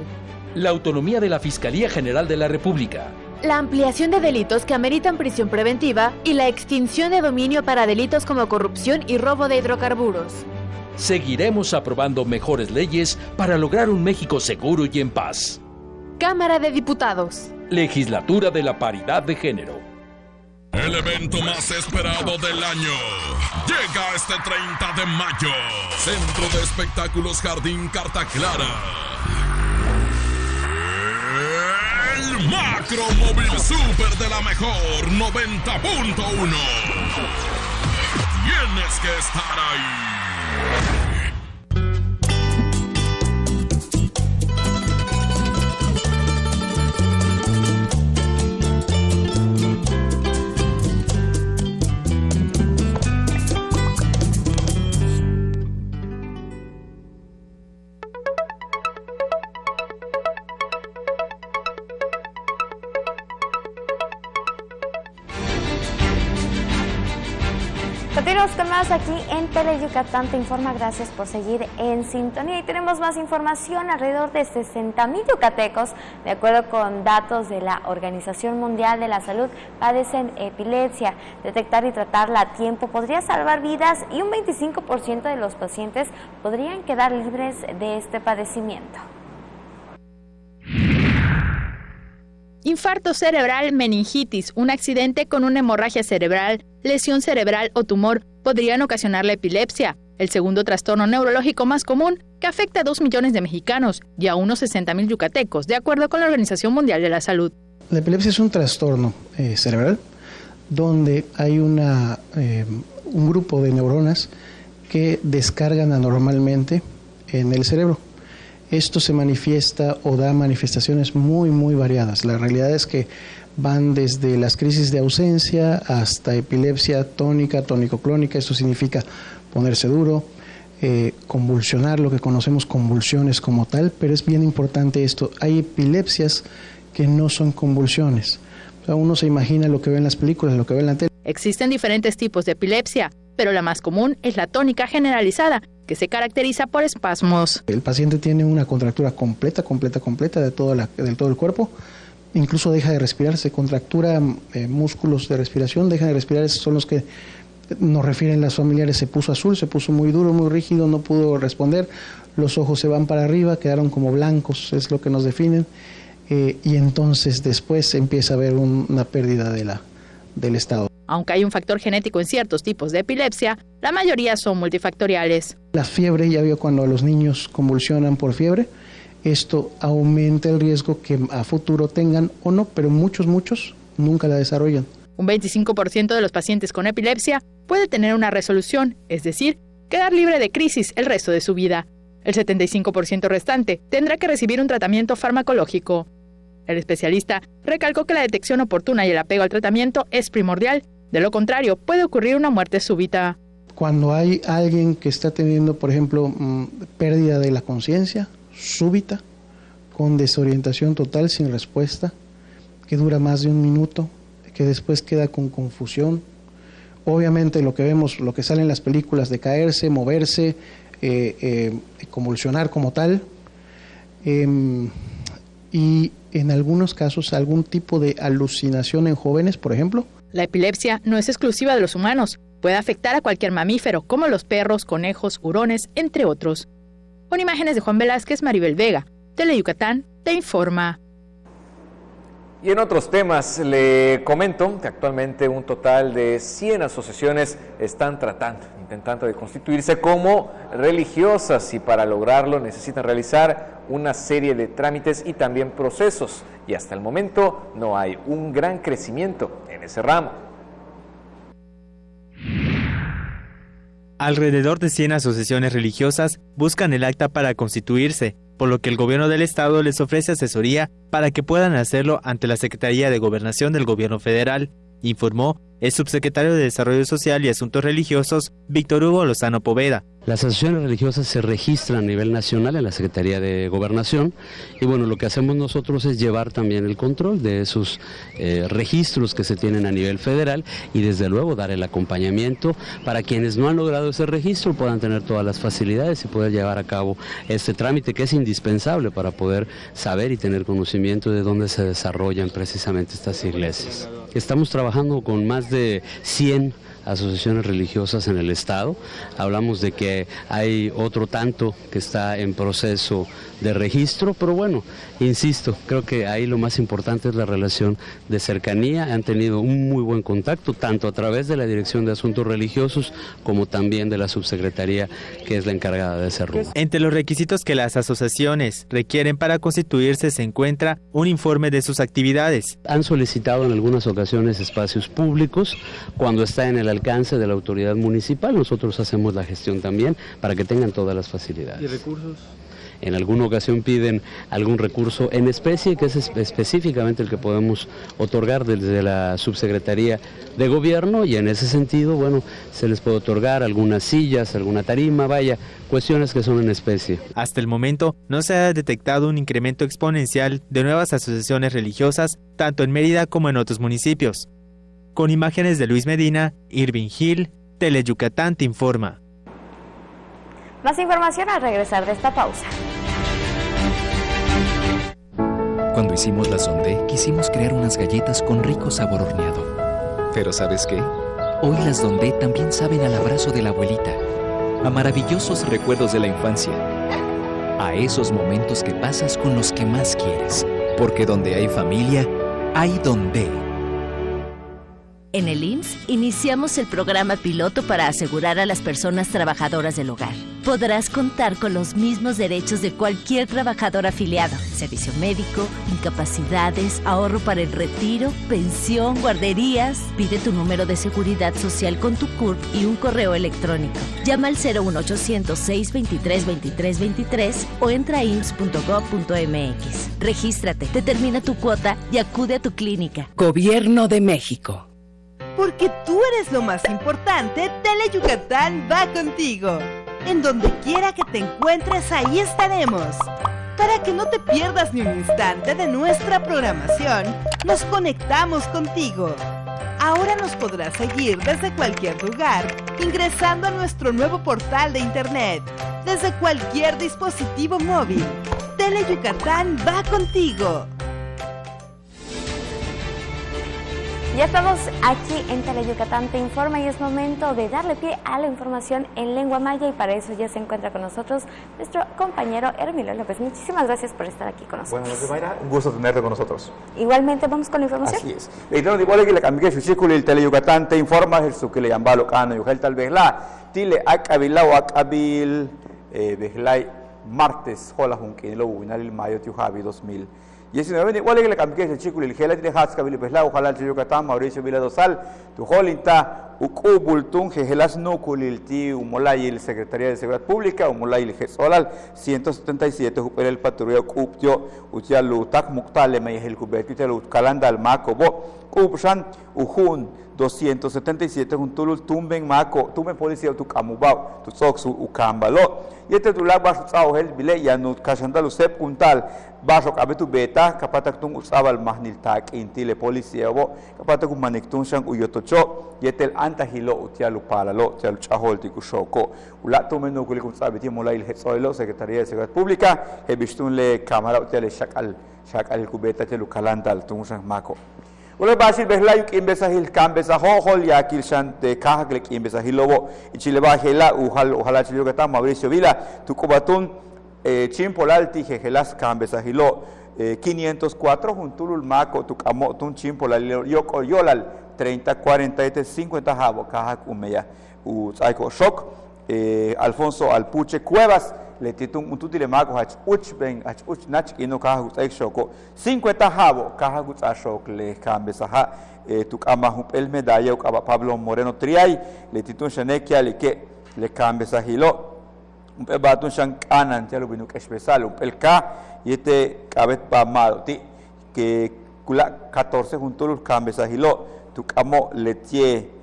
la autonomía de la Fiscalía General de la República,
la ampliación de delitos que ameritan prisión preventiva y la extinción de dominio para delitos como corrupción y robo de hidrocarburos.
Seguiremos aprobando mejores leyes para lograr un México seguro y en paz.
Cámara de Diputados.
Legislatura de la Paridad de Género.
El evento más esperado del año llega este 30 de mayo. Centro de Espectáculos Jardín Carta Clara. El Macro Móvil Super de la Mejor 90.1. Tienes que estar ahí.
Continuamos con más aquí en Teleyucatán te informa. Gracias por seguir en sintonía y tenemos más información. Alrededor de 60,000 yucatecos, de acuerdo con datos de la Organización Mundial de la Salud, padecen epilepsia. Detectar y tratarla a tiempo podría salvar vidas y un 25% de los pacientes podrían quedar libres de este padecimiento.
Infarto cerebral, meningitis, un accidente con una hemorragia cerebral, lesión cerebral o tumor podrían ocasionar la epilepsia, el segundo trastorno neurológico más común que afecta a 2 millones de mexicanos y a unos 60,000 yucatecos, de acuerdo con la Organización Mundial de la Salud.
La epilepsia es un trastorno cerebral donde hay un grupo de neuronas que descargan anormalmente en el cerebro. Esto se manifiesta o da manifestaciones muy variadas. La realidad es que van desde las crisis de ausencia hasta epilepsia tónica, tónico-clónica. Esto significa ponerse duro, convulsionar, lo que conocemos convulsiones como tal, pero es bien importante esto. Hay epilepsias que no son convulsiones. O sea, uno se imagina lo que ve en las películas, lo que ve en la tele.
Existen diferentes tipos de epilepsia, pero la más común es la tónica generalizada, que se caracteriza por espasmos.
El paciente tiene una contractura completa de todo el cuerpo, incluso deja de respirar, se contractura músculos de respiración, deja de respirar. Esos son los que nos refieren las familiares. Se puso azul, se puso muy duro, muy rígido, no pudo responder, los ojos se van para arriba, quedaron como blancos, es lo que nos definen, y entonces después empieza a haber una pérdida del estado.
Aunque hay un factor genético en ciertos tipos de epilepsia, la mayoría son multifactoriales.
La fiebre, ya vio cuando los niños convulsionan por fiebre, esto aumenta el riesgo que a futuro tengan o no, pero muchos nunca la desarrollan.
Un 25% de los pacientes con epilepsia puede tener una resolución, es decir, quedar libre de crisis el resto de su vida. El 75% restante tendrá que recibir un tratamiento farmacológico. El especialista recalcó que la detección oportuna y el apego al tratamiento es primordial. De lo contrario, puede ocurrir una muerte súbita.
Cuando hay alguien que está teniendo, por ejemplo, pérdida de la conciencia súbita, con desorientación total, sin respuesta, que dura más de 1 minuto, que después queda con confusión. Obviamente lo que vemos, lo que sale en las películas de caerse, moverse, convulsionar como tal. Y en algunos casos algún tipo de alucinación en jóvenes, por ejemplo.
La epilepsia no es exclusiva de los humanos, puede afectar a cualquier mamífero, como los perros, conejos, hurones, entre otros. Con imágenes de Juan Velázquez, Maribel Vega, Teleyucatán te informa.
Y en otros temas, le comento que actualmente un total de 100 asociaciones están intentando de constituirse como religiosas, y para lograrlo necesitan realizar una serie de trámites y también procesos, y hasta el momento no hay un gran crecimiento en ese ramo.
Alrededor de 100 asociaciones religiosas buscan el acta para constituirse, por lo que el gobierno del estado les ofrece asesoría para que puedan hacerlo ante la Secretaría de Gobernación del Gobierno Federal, informó el subsecretario de Desarrollo Social y Asuntos Religiosos, Víctor Hugo Lozano Poveda.
Las asociaciones religiosas se registran a nivel nacional en la Secretaría de Gobernación y bueno, lo que hacemos nosotros es llevar también el control de esos registros que se tienen a nivel federal y desde luego dar el acompañamiento para quienes no han logrado ese registro puedan tener todas las facilidades y poder llevar a cabo este trámite que es indispensable para poder saber y tener conocimiento de dónde se desarrollan precisamente estas iglesias. Estamos trabajando con más de 100 asociaciones religiosas en el estado. Hablamos de que hay otro tanto que está en proceso de registro, pero bueno, insisto, creo que ahí lo más importante es la relación de cercanía. Han tenido un muy buen contacto, tanto a través de la Dirección de Asuntos Religiosos como también de la subsecretaría que es la encargada de ese rubro.
Entre los requisitos que las asociaciones requieren para constituirse se encuentra un informe de sus actividades.
Han solicitado en algunas ocasiones espacios públicos cuando está en el alcance de la autoridad municipal. Nosotros hacemos la gestión también para que tengan todas las facilidades.
¿Y recursos?
En alguna ocasión piden algún recurso en especie, que es específicamente el que podemos otorgar desde la Subsecretaría de Gobierno, y en ese sentido, bueno, se les puede otorgar algunas sillas, alguna tarima, vaya, cuestiones que son en especie.
Hasta el momento no se ha detectado un incremento exponencial de nuevas asociaciones religiosas, tanto en Mérida como en otros municipios. Con imágenes de Luis Medina, Irving Gil, Teleyucatán te informa.
Más información al regresar de esta pausa.
Cuando hicimos la Sondé, quisimos crear unas galletas con rico sabor horneado. Pero ¿sabes qué? Hoy las Dondé también saben al abrazo de la abuelita, a maravillosos recuerdos de la infancia, a esos momentos que pasas con los que más quieres. Porque donde hay familia, hay Dondé.
En el IMSS iniciamos el programa piloto para asegurar a las personas trabajadoras del hogar. Podrás contar con los mismos derechos de cualquier trabajador afiliado: servicio médico, incapacidades, ahorro para el retiro, pensión, guarderías. Pide tu número de seguridad social con tu CURP y un correo electrónico. Llama al 01800 623 2323 o entra a ims.gov.mx. Regístrate, determina tu cuota y acude a tu clínica.
Gobierno de México.
Porque tú eres lo más importante, Teleyucatán va contigo. En donde quiera que te encuentres, ahí estaremos. Para que no te pierdas ni un instante de nuestra programación, nos conectamos contigo. Ahora nos podrás seguir desde cualquier lugar, ingresando a nuestro nuevo portal de internet, desde cualquier dispositivo móvil. Teleyucatán va contigo.
Ya estamos aquí en Teleyucatán te informa y es momento de darle pie a la información en lengua maya, y para eso ya se encuentra con nosotros nuestro compañero Hermilo López. Muchísimas gracias por estar aquí con nosotros.
Buenas noches, Mayra. Un gusto tenerte con nosotros.
Igualmente, vamos con la información.
Así es. Igual que le cambié su círculo y el Teleyucatán te informa el su que le llama locano y tal vez la tile akabila o akabil vehlai martes hola junque lo winal el mayo tiujabi 2000. Y es igual que le cambié el chico y el gela tiene hats kabili pues la ojalá el Yucatán Mauricio Vila Dosal tu holinta ukubultun gelas nukulil ti umolay el Secretaría de Seguridad Pública umolay el Gesolal 177 supera el patrulla kuptio utialu tak muktale me el kubet utialu kalanda al makobo kupshan ujun 277 juntulul tumben mako tumben policía tu camubao tu soxu ucambalo y este tu lag bajo tsao hel bile ya no kashandalo sep kuntal bajo kabetu beta kapatak tung usabal mahnil tak intile policía bo kapatak manektun shang uyotocho y este el antahilo utialu palalo tialu chahol tiku shoko ula tumen no kulikum sabiti molail hetsoilo secretaría de seguridad pública he bistun le cámara utiale shakal kubeta tialu kalantal tung shang mako Ule basil behlay uk imbesahil kambesa hohol ya kilshan de kahaglek imbesahilobo ichile bahela uhala chilogata Mauricio Vila tukubatun chimpolalti jejelas kambesahilo 504 juntulul mako tukamotun chimpolal yoko yolal 30 47 50 jabo kahak umeya usaiko shok Alfonso Alpuche Cuevas le titun un tutile mago hach uch ben hach uch nach ino kaha gutsai shoko 50 jabo kaha gutsa shok le kambesaha tukama el medalla ukaba Pablo Moreno Triay le titun shanekia le que le kambesahilo un pe batun shan kanan tialo binu especial el ka yete kabet pa malti que kula 14 juntos kambesahilo tukamo letie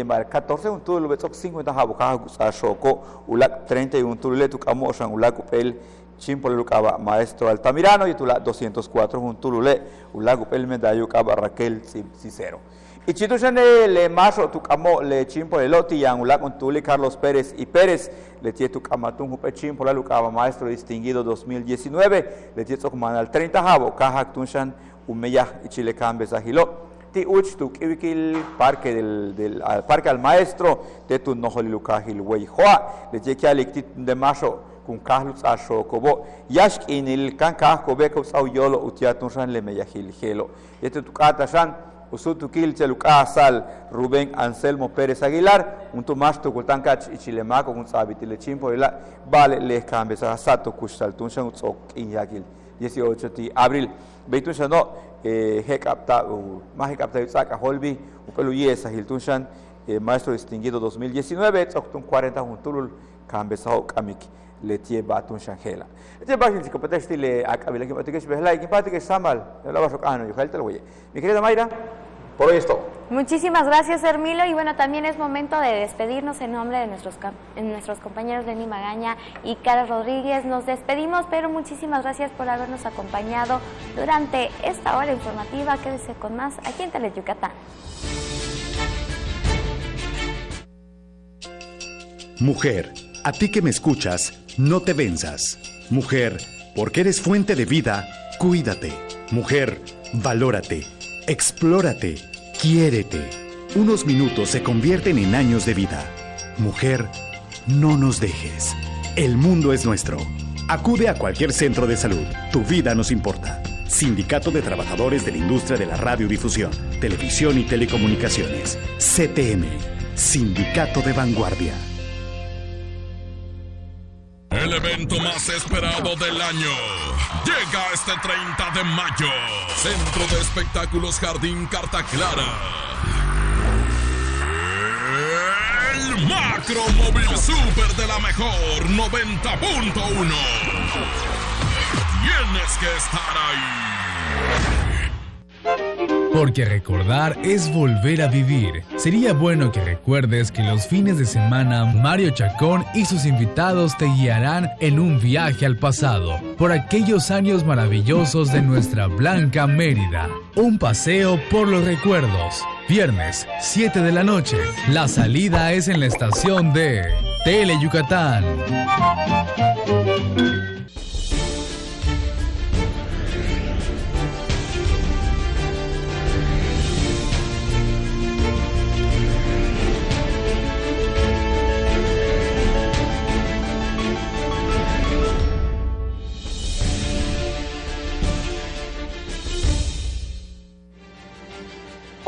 mar 14 un tulo betok 50 jabo kaha gutsa shoko ulak 31 tulo le tukamo shan ulak upel chimpol lukaba maestro Altamirano y tula 204 un tulo le ulak upel medallo kaba Raquel Cicero y chito shane le maso tukamo le chimpol loti yang ulak un tulo Carlos Pérez y Pérez le tie tukamatun upel chimpol lukaba maestro distinguido 2019 le tie manal 30 jabo kaha tunshan umeya y chile kambesahilo ti uch tu kiwikil parque del parque al maestro de tu noholilukahil weihoa le jekia liktit de maso kun Carlos Asho kobo yashk inil kan ka kobe ko sau yolo utiatun san le meyahil gelo este tu kata san usutu kil cheluka sal Rubén Anselmo Pérez Aguilar un tu masto kultankach ichilemaco kun sabitile chimpo la vale le cambesa sato kustal tun san utsok inyakil 18 de abril beitun sano hekapta mahekapta tsaka holbi upelu yesa hiltunshan maestro distinguido 2019 tsoktun 40 juntulul kambesao kamik letie batun shangela este bajil psicopatesti le akabila que patike behla que patike samal la basok ano yo haltel oye mi querida Mayra por hoy es todo.
Muchísimas gracias, Hermilo. Y bueno, también es momento de despedirnos en nombre de nuestros compañeros Lenny Magaña y Cara Rodríguez. Nos despedimos, pero muchísimas gracias por habernos acompañado durante esta hora informativa. Quédese con más aquí en Teleyucatán.
Mujer, a ti que me escuchas, no te venzas. Mujer, porque eres fuente de vida, cuídate. Mujer, valórate, explórate. Quiérete. Unos minutos se convierten en años de vida. Mujer, no nos dejes. El mundo es nuestro. Acude a cualquier centro de salud. Tu vida nos importa. Sindicato de Trabajadores de la Industria de la Radiodifusión, Televisión y Telecomunicaciones. CTM. Sindicato de Vanguardia.
El evento más esperado del año llega este 30 de mayo. Centro de Espectáculos Jardín Carta Clara. El Macromóvil Super de la Mejor 90.1. Tienes que estar ahí.
Porque recordar es volver a vivir. Sería bueno que recuerdes que los fines de semana Mario Chacón y sus invitados te guiarán en un viaje al pasado, por aquellos años maravillosos de nuestra blanca Mérida. Un paseo por los recuerdos. Viernes, 7 de la noche. La salida es en la estación de Teleyucatán.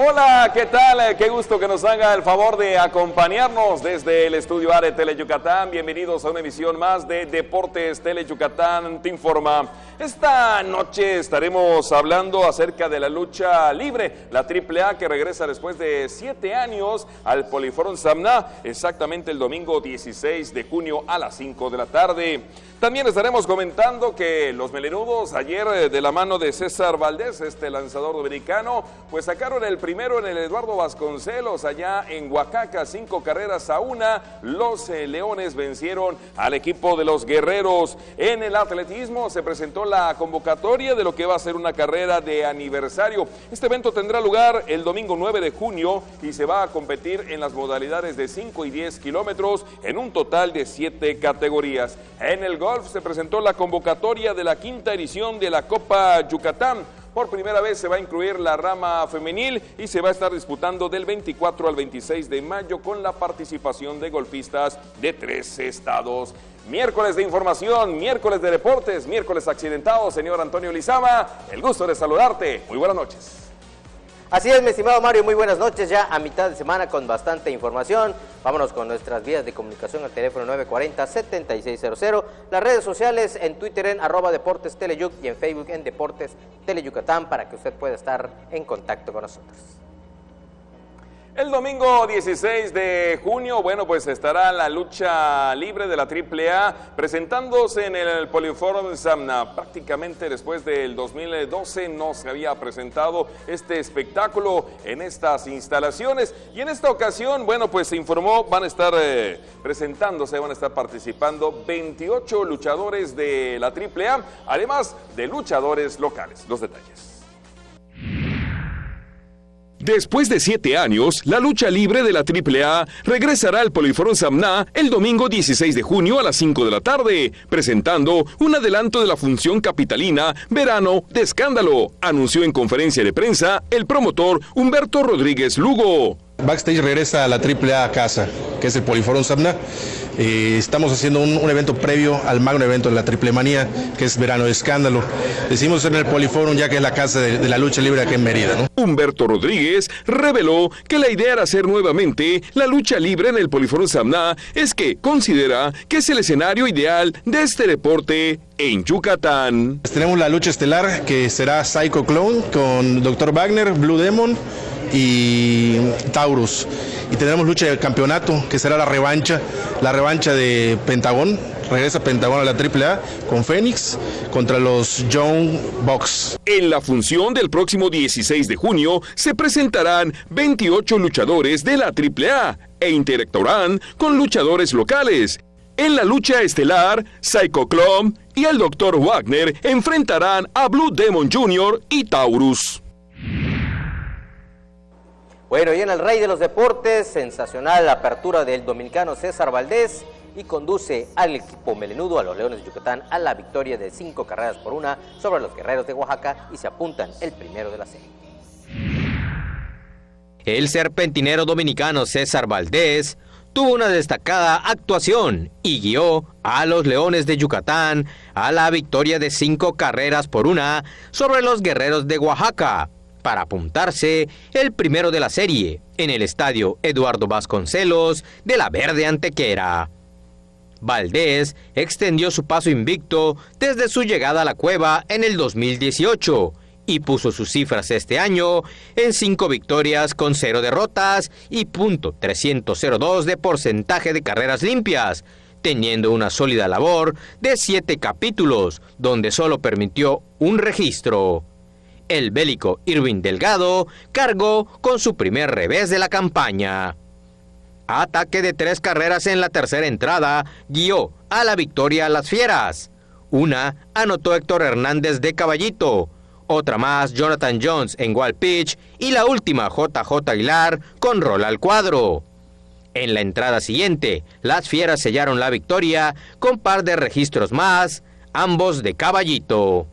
Hola, ¿qué tal? Qué gusto que nos haga el favor de acompañarnos desde el estudio A de Teleyucatán. Bienvenidos a una emisión más de Deportes Teleyucatán Te Informa. Esta noche estaremos hablando acerca de la lucha libre, la AAA que regresa después de 7 años al Poliforum Samná, exactamente el domingo 16 de junio a las 5 de la tarde. También estaremos comentando que los melenudos ayer de la mano de César Valdés, este lanzador dominicano, pues sacaron el primero en el Eduardo Vasconcelos, allá en Oaxaca, 5-1. Los Leones vencieron al equipo de los Guerreros. En el atletismo se presentó la convocatoria de lo que va a ser una carrera de aniversario. Este evento tendrá lugar el domingo 9 de junio y se va a competir en las modalidades de 5 y 10 kilómetros en un total de 7 categorías. En el golf se presentó la convocatoria de la 5ª edición de la Copa Yucatán. Por primera vez se va a incluir la rama femenil y se va a estar disputando del 24 al 26 de mayo con la participación de golfistas de 3 estados. Miércoles de información, miércoles de deportes, miércoles accidentados. Señor Antonio Lizama, el gusto de saludarte. Muy buenas noches.
Así es, mi estimado Mario, muy buenas noches, ya a mitad de semana con bastante información. Vámonos con nuestras vías de comunicación al teléfono 940-7600, las redes sociales en Twitter en @Deportes Teleyuc y en Facebook en Deportes Teleyucatán para que usted pueda estar en contacto con nosotros.
El domingo 16 de junio, bueno, pues estará la lucha libre de la AAA presentándose en el Poliforum Samna. Prácticamente después del 2012 no se había presentado este espectáculo en estas instalaciones. Y en esta ocasión, bueno, pues se informó, van a estar presentándose, van a estar participando 28 luchadores de la AAA, además de luchadores locales. Los detalles.
Después de 7 años, la lucha libre de la AAA regresará al Poliforum Samna el domingo 16 de junio a las 5 de la tarde, presentando un adelanto de la función capitalina Verano de Escándalo, anunció en conferencia de prensa el promotor Humberto Rodríguez Lugo.
Backstage regresa a la AAA a casa, que es el Poliforum Samna. Estamos haciendo un evento previo al magno evento de la Triple Manía, que es Verano de Escándalo. Decidimos hacer en el Poliforum ya que es la casa de la lucha libre aquí en Mérida, ¿no?
Humberto Rodríguez reveló que la idea de hacer nuevamente la lucha libre en el Poliforum Samna es que considera que es el escenario ideal de este deporte en Yucatán.
Tenemos la lucha estelar que será Psycho Clown con Dr. Wagner, Blue Demon y Taurus. Y tendremos lucha del campeonato, que será la revancha de Pentagón. Regresa Pentagón a la AAA con Fénix contra los Young Bucks.
En la función del próximo 16 de junio se presentarán 28 luchadores de la AAA e interactuarán con luchadores locales. En la lucha estelar, Psycho Clown y el Dr. Wagner enfrentarán a Blue Demon Jr. y Taurus.
Bueno, y en el Rey de los Deportes, sensacional la apertura del dominicano César Valdés y conduce al equipo melenudo, a los Leones de Yucatán, a la victoria de 5-1 sobre los Guerreros de Oaxaca y se apuntan el primero de la serie.
El serpentinero dominicano César Valdés tuvo una destacada actuación y guió a los Leones de Yucatán a la victoria de 5-1 sobre los Guerreros de Oaxaca, para apuntarse el primero de la serie en el estadio Eduardo Vasconcelos de la Verde Antequera. Valdés extendió su paso invicto desde su llegada a la cueva en el 2018 y puso sus cifras este año en 5 victorias con 0 derrotas y .302 de porcentaje de carreras limpias, teniendo una sólida labor de 7 capítulos donde solo permitió un registro. El bélico Irving Delgado cargó con su primer revés de la campaña. Ataque de 3 carreras en la tercera entrada guió a la victoria a las Fieras. Una anotó Héctor Hernández de Caballito, otra más Jonathan Jones en Wild Pitch y la última JJ Aguilar con rol al cuadro. En la entrada siguiente, las Fieras sellaron la victoria con par de registros más, ambos de Caballito.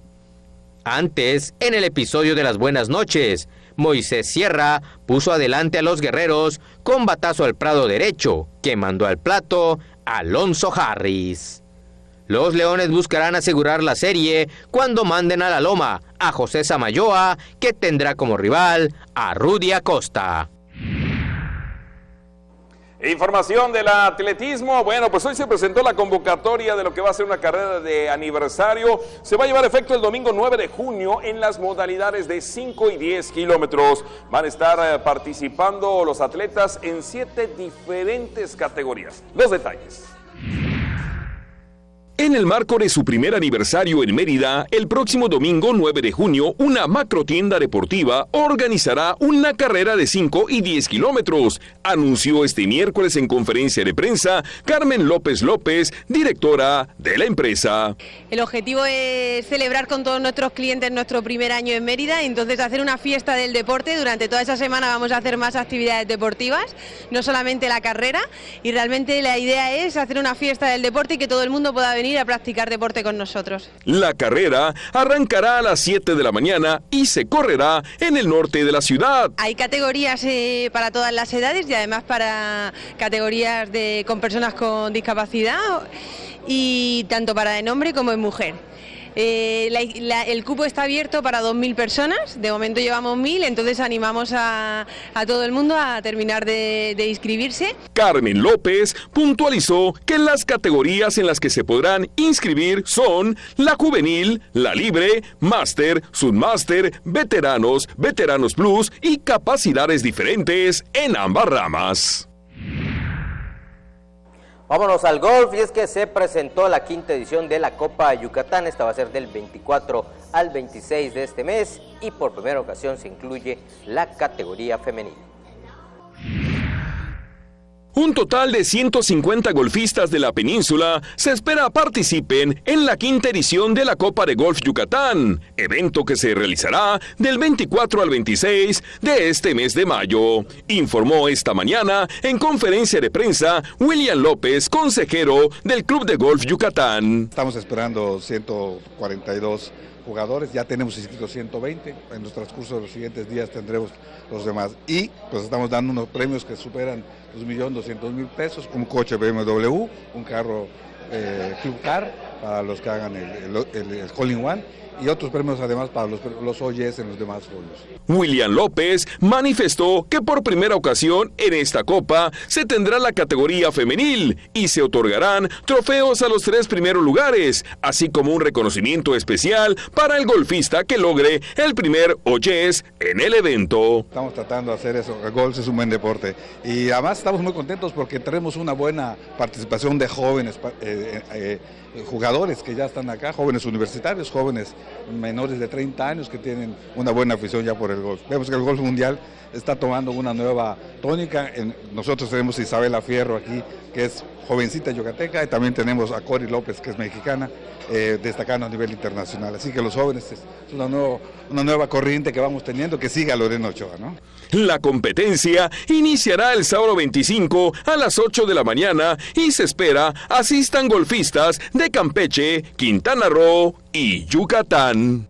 Antes, en el episodio de las buenas noches, Moisés Sierra puso adelante a los Guerreros con batazo al prado derecho, que mandó al plato a Alonso Harris. Los Leones buscarán asegurar la serie cuando manden a la loma a José Samayoa, que tendrá como rival a Rudy Acosta.
Información del atletismo. Bueno, pues hoy se presentó la convocatoria de lo que va a ser una carrera de aniversario. Se va a llevar a efecto el domingo 9 de junio en las modalidades de 5 y 10 kilómetros. Van a estar participando los atletas en 7 diferentes categorías. Los detalles.
En el marco de su primer aniversario en Mérida, el próximo domingo 9 de junio, una macrotienda deportiva organizará una carrera de 5 y 10 kilómetros, anunció este miércoles en conferencia de prensa Carmen López López, directora de la empresa.
El objetivo es celebrar con todos nuestros clientes nuestro primer año en Mérida, entonces hacer una fiesta del deporte. Durante toda esa semana vamos a hacer más actividades deportivas, no solamente la carrera, y realmente la idea es hacer una fiesta del deporte y que todo el mundo pueda venir a practicar deporte con nosotros.
La carrera arrancará a las 7 de la mañana y se correrá en el norte de la ciudad.
Hay categorías para todas las edades y además para categorías con personas con discapacidad, y tanto para en hombre como en mujer. El cupo está abierto para 2.000 personas, de momento llevamos 1.000, entonces animamos a todo el mundo a terminar de inscribirse.
Carmen López puntualizó que las categorías en las que se podrán inscribir son la juvenil, la libre, máster, submáster, veteranos, veteranos plus y capacidades diferentes en ambas ramas.
Vámonos al golf, y es que se presentó la 5ª edición de la Copa Yucatán. Esta va a ser del 24 al 26 de este mes y por primera ocasión se incluye la categoría femenil.
Un total de 150 golfistas de la península se espera participen en la 5ª edición de la Copa de Golf Yucatán, evento que se realizará del 24 al 26 de este mes de mayo, informó esta mañana en conferencia de prensa William López, consejero del Club de Golf Yucatán.
Estamos esperando 142 jugadores, ya tenemos inscritos 120, en los transcurso de los siguientes días tendremos los demás, y pues estamos dando unos premios que superan los 1.200.000 pesos, un coche BMW, un carro Club Car para los que hagan el Hole-in-One, y otros premios además para los OYs en los demás folios.
William López manifestó que por primera ocasión en esta copa se tendrá la categoría femenil y se otorgarán trofeos a los 3 primeros lugares, así como un reconocimiento especial para el golfista que logre el primer OYs en el evento.
Estamos tratando de hacer eso, el golf es un buen deporte y además estamos muy contentos porque tenemos una buena participación de jóvenes jugadores que ya están acá, jóvenes universitarios, jóvenes menores de 30 años que tienen una buena afición ya por el golf. Vemos que el golf mundial está tomando una nueva tónica. Nosotros tenemos a Isabela Fierro aquí, que es jovencita yucateca, y también tenemos a Cori López, que es mexicana, destacando a nivel internacional. Así que los jóvenes es una nueva corriente que vamos teniendo, que siga Lorena Ochoa, ¿no?
La competencia iniciará el sábado 25 a las 8 de la mañana y se espera asistan golfistas de Campeche, Quintana Roo y Yucatán.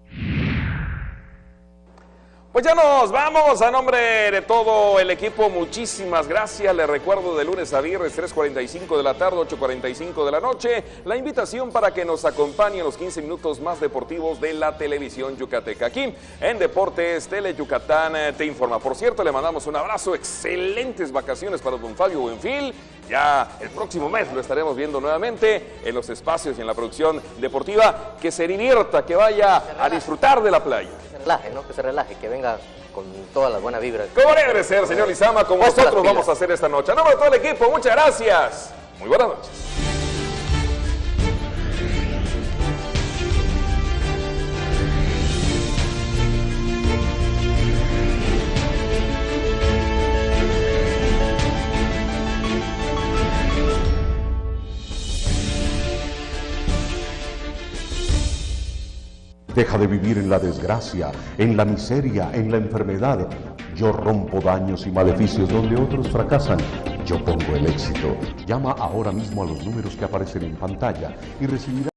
Pues ya nos vamos, a nombre de todo el equipo, muchísimas gracias. Les recuerdo de lunes a viernes, 3:45 de la tarde, 8:45 de la noche, la invitación para que nos acompañen los 15 minutos más deportivos de la televisión yucateca. Aquí en Deportes Tele Yucatán te informa. Por cierto, le mandamos un abrazo, excelentes vacaciones para don Fabio Buenfil. Ya el próximo mes lo estaremos viendo nuevamente en los espacios y en la producción deportiva. Que se divierta, que vaya a disfrutar de la playa.
Relaje, ¿no? Que se relaje, que venga con todas las buenas vibras.
Como debe ser, señor Lizama, como nosotros vamos a hacer esta noche. A nombre de todo el equipo, muchas gracias. Muy buenas noches.
Deja de vivir en la desgracia, en la miseria, en la enfermedad. Yo rompo daños y maleficios donde otros fracasan. Yo pongo el éxito. Llama ahora mismo a los números que aparecen en pantalla y recibirás